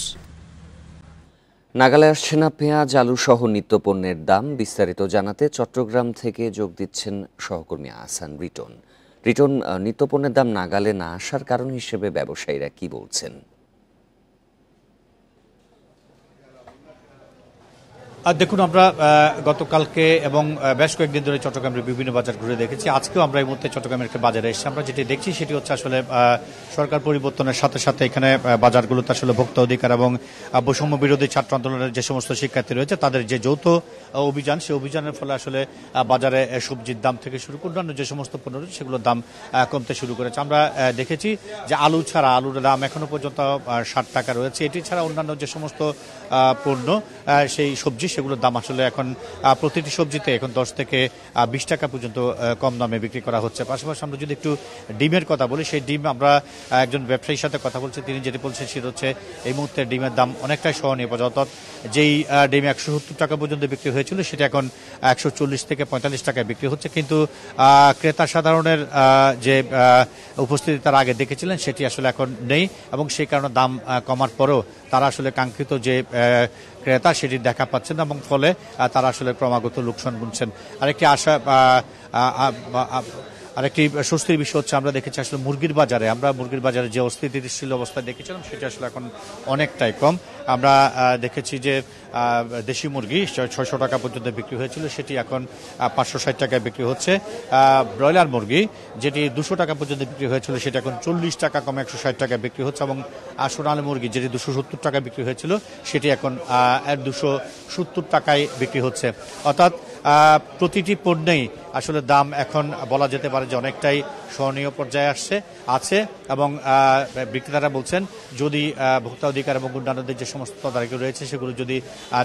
নাগালে আসছে না পেঁয়াজ, আলু সহ নিত্যপণ্যের দাম। বিস্তারিত জানাতে চট্টগ্রাম থেকে যোগ দিচ্ছেন সহকর্মী আহসান রিটন। রিটন, নিত্যপণ্যের দাম নাগালে না আসার কারণ হিসেবে ব্যবসায়ীরা কি বলছেন? দেখুন, আমরা গতকালকে এবং বেশ কয়েকদিন ধরে চট্টগ্রামের বিভিন্ন বাজার ঘুরে দেখেছি। আজকেও আমরা এই মুহূর্তে চট্টগ্রামের একটা বাজারে এসেছি। আমরা যেটি দেখছি সেটি হচ্ছে আসলে সরকার পরিবর্তনের সাথে সাথে এখানে বাজারগুলোতে আসলে ভোক্তা অধিকার এবং বৈষম্য বিরোধী ছাত্র আন্দোলনের যে সমস্ত শিক্ষার্থী রয়েছে তাদের যে যৌথ অভিযান, সেই অভিযানের ফলে আসলে বাজারে সবজির দাম থেকে শুরু করে অন্যান্য যে সমস্ত পণ্য রয়েছে সেগুলোর দাম কমতে শুরু করেছে। আমরা দেখেছি যে আলু ছাড়া, আলুর দাম এখনো পর্যন্ত 60 টাকা রয়েছে। এটি ছাড়া অন্যান্য যে সমস্ত পণ্য সেই সবজি সেগুলোর দাম আসলে এখন প্রতিটি সবজিতে এখন 10 থেকে 20 টাকা পর্যন্ত কম দামে বিক্রি করা হচ্ছে। পাশাপাশি আমরা যদি একটু ডিমের কথা বলি, সেই ডিম আমরা একজন ব্যবসায়ীর সাথে কথা বলছি, তিনি যেটি বলছেন সেটা হচ্ছে এই মুহূর্তে ডিমের দাম অনেকটাই সহনীয় পর্যায়ে, অর্থাৎ যেই ডিম 170 টাকা পর্যন্ত বিক্রি হয়েছিল সেটা এখন 140 থেকে 45 টাকায় বিক্রি হচ্ছে। কিন্তু ক্রেতা সাধারণের যে উপস্থিতি তারা আগে দেখেছিলেন সেটি আসলে এখন নেই এবং সেই কারণে দাম কমার পরেও তারা আসলে কাঙ্ক্ষিত যে ক্রেতা সেটি দেখা পাচ্ছেন এবং ফলে তারা আসলে ক্রমাগত লোকসান গুনছেন। আরেকটি আরেকটি স্বস্তির বিষয় হচ্ছে আমরা দেখেছি আসলে মুরগির বাজারে যে অস্থিতিশীল অবস্থায় দেখেছিলাম সেটা আসলে এখন অনেকটাই কম। আমরা দেখেছি যে দেশি মুরগি 600 টাকা পর্যন্ত বিক্রি হয়েছিল, সেটি এখন 560 টাকায় বিক্রি হচ্ছে। ব্রয়লার মুরগি যেটি 200 টাকা পর্যন্ত বিক্রি হয়েছিল সেটা এখন 40 টাকা কমে 160 টাকায় বিক্রি হচ্ছে এবং সোনালী মুরগি যেটি 270 টাকায় বিক্রি হয়েছিল সেটি এখন 270 টাকায় বিক্রি হচ্ছে। অর্থাৎ প্রতিটি পণ্যেই আসলে দাম এখন বলা যেতে পারে যে অনেকটাই সহনীয় পর্যায়ে আছে এবং বিক্রেতারা বলছেন যদি ভোক্তা অধিকার এবং অন্যান্যদের যে সমস্ত তদারকি রয়েছে সেগুলো যদি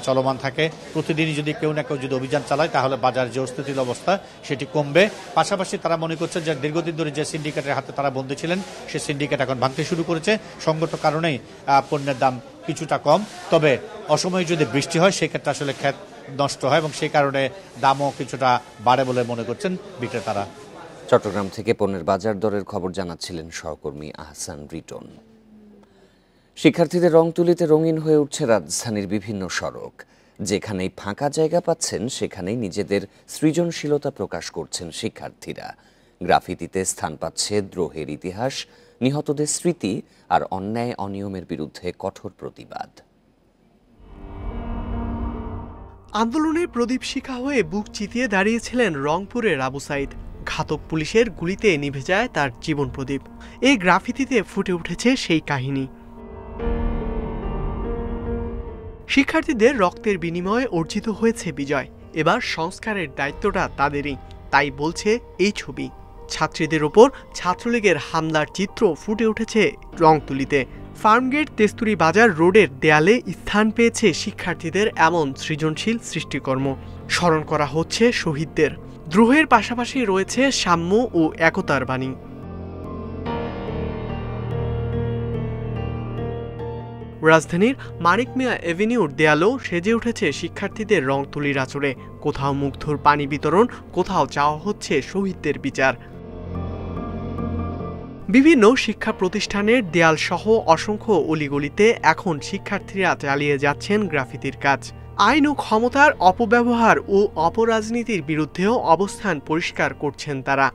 চলমান থাকে, প্রতিদিনই যদি কেউ না কেউ যদি অভিযান চালায় তাহলে বাজার যে অস্থিতিশীল অবস্থা সেটি কমবে। পাশাপাশি তারা মনে করছেন যে দীর্ঘদিন ধরে যে সিন্ডিকেটের হাতে তারা বন্দী ছিলেন সেই সিন্ডিকেট এখন ভাঙতে শুরু করেছে। সঙ্গত কারণেই পণ্যের দাম কিছুটা কম, তবে অসময়ে যদি বৃষ্টি হয় সেক্ষেত্রে আসলে ক্ষেত নষ্ট হয় এবং সেই কারণে দামও কিছুটা বাড়ে বলে মনে করছেন বিক্রেতারা। চট্টগ্রাম থেকে পণ্যের বাজার দরের খবর জানাচ্ছিলেন সহকর্মী আহসান রিটন। শিক্ষার্থীদের রং তুলিতে রঙিন হয়ে উঠছে রাজধানীর বিভিন্ন সড়ক। যেখানেই ফাঁকা জায়গা পাচ্ছেন সেখানেই নিজেদের সৃজনশীলতা প্রকাশ করছেন শিক্ষার্থীরা। গ্রাফিতিতে স্থান পাচ্ছে দ্রোহের ইতিহাস, নিহতদের স্মৃতি আর অন্যায় অনিয়মের বিরুদ্ধে কঠোর প্রতিবাদ। আন্দোলনের প্রদীপ শিখা হয়ে বুক চিতিয়ে দাঁড়িয়েছিলেন রংপুরের আবু সাইদ। ঘাতক পুলিশের গুলিতে নিভে যায় তার জীবন প্রদীপ। এই গ্রাফিতিতে ফুটে উঠেছে সেই কাহিনী। শিক্ষার্থীদের রক্তের বিনিময়ে অর্জিত হয়েছে বিজয়। এবার সংস্কারের দায়িত্বটা তাদেরই, তাই বলছে এই ছবি। ছাত্রীদের ওপর ছাত্রলীগের হামলার চিত্র ফুটে উঠেছে রংতুলিতে। ফার্মগেট তেস্তুরি বাজার রোডের দেয়ালে স্থান পেয়েছে শিক্ষার্থীদের এমন সৃজনশীল সৃষ্টিকর্ম। স্মরণ করা হচ্ছে শহীদদের। দ্রোহের পাশাপাশি রয়েছে সাম্য ও একতার বাণী। রাজধানীর মানিক মিয়া এভিনিউর দেয়ালও সেজে উঠেছে শিক্ষার্থীদের রং তুলির আঁচড়ে। কোথাও মুগ্ধর পানি বিতরণ, কোথাও চাওয়া হচ্ছে শহীদদের বিচার। বিভিন্ন শিক্ষা প্রতিষ্ঠানের দেয়াল সহ অসংখ্য অলিগলিতে এখন শিক্ষার্থীরা চালিয়ে যাচ্ছেন গ্রাফিতির কাজ। আইন ও ক্ষমতার অপব্যবহার ও অপরাজনীতির বিরুদ্ধেও অবস্থান পরিষ্কার করছেন তারা।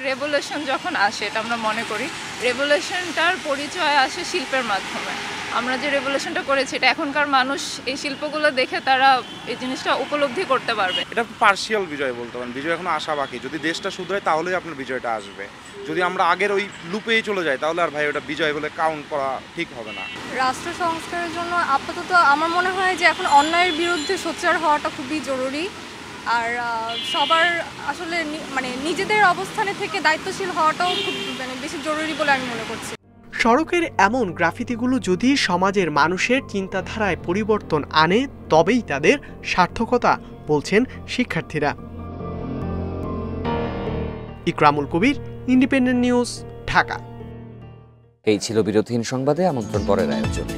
রেভলিউশন যখন আসে, এটা আমরা মনে করি রেভলিউশনটার পরিচয় আসে শিল্পের মাধ্যমে। আমরা যে রেভলিউশনটা করেছি এটা এখনকার মানুষ এই শিল্পগুলো দেখে তারা এই জিনিসটা উপলব্ধি করতে পারবে। এটা পার্শিয়াল বিজয় বলতে পারেন, বিজয় এখনো আসা বাকি। যদি দেশটা শুধরায় তাহলেই আপনার বিজয়টা আসবে। যদি আমরা আগের ওই লুপেই চলে যাই তাহলে আর ভাই ওটা বিজয় বলে কাউন্ট করা ঠিক হবে না। রাষ্ট্র সংস্কারের জন্য আপাতত আমার মনে হয় যে এখন অন্যায়ের বিরুদ্ধে সোচ্চার হওয়াটা খুবই জরুরি। আর সবার আসলে মানে নিজেদের অবস্থানে থেকে দায়িত্বশীল হওয়াটাও খুব বেশি জরুরি বলে আমি মনে করছি। সড়কের এমন গ্রাফিতিগুলো যদি সমাজের মানুষের চিন্তাধারায় পরিবর্তন আনে তবেই তাদের সার্থকতা বলছেন শিক্ষার্থীরা। ইকরামুল কবির, ইন্ডিপেন্ডেন্ট নিউজ, ঢাকা। এই ছিল বিরতিহীন সংবাদে। আমন্ত্রণ পরের আয়োজনে।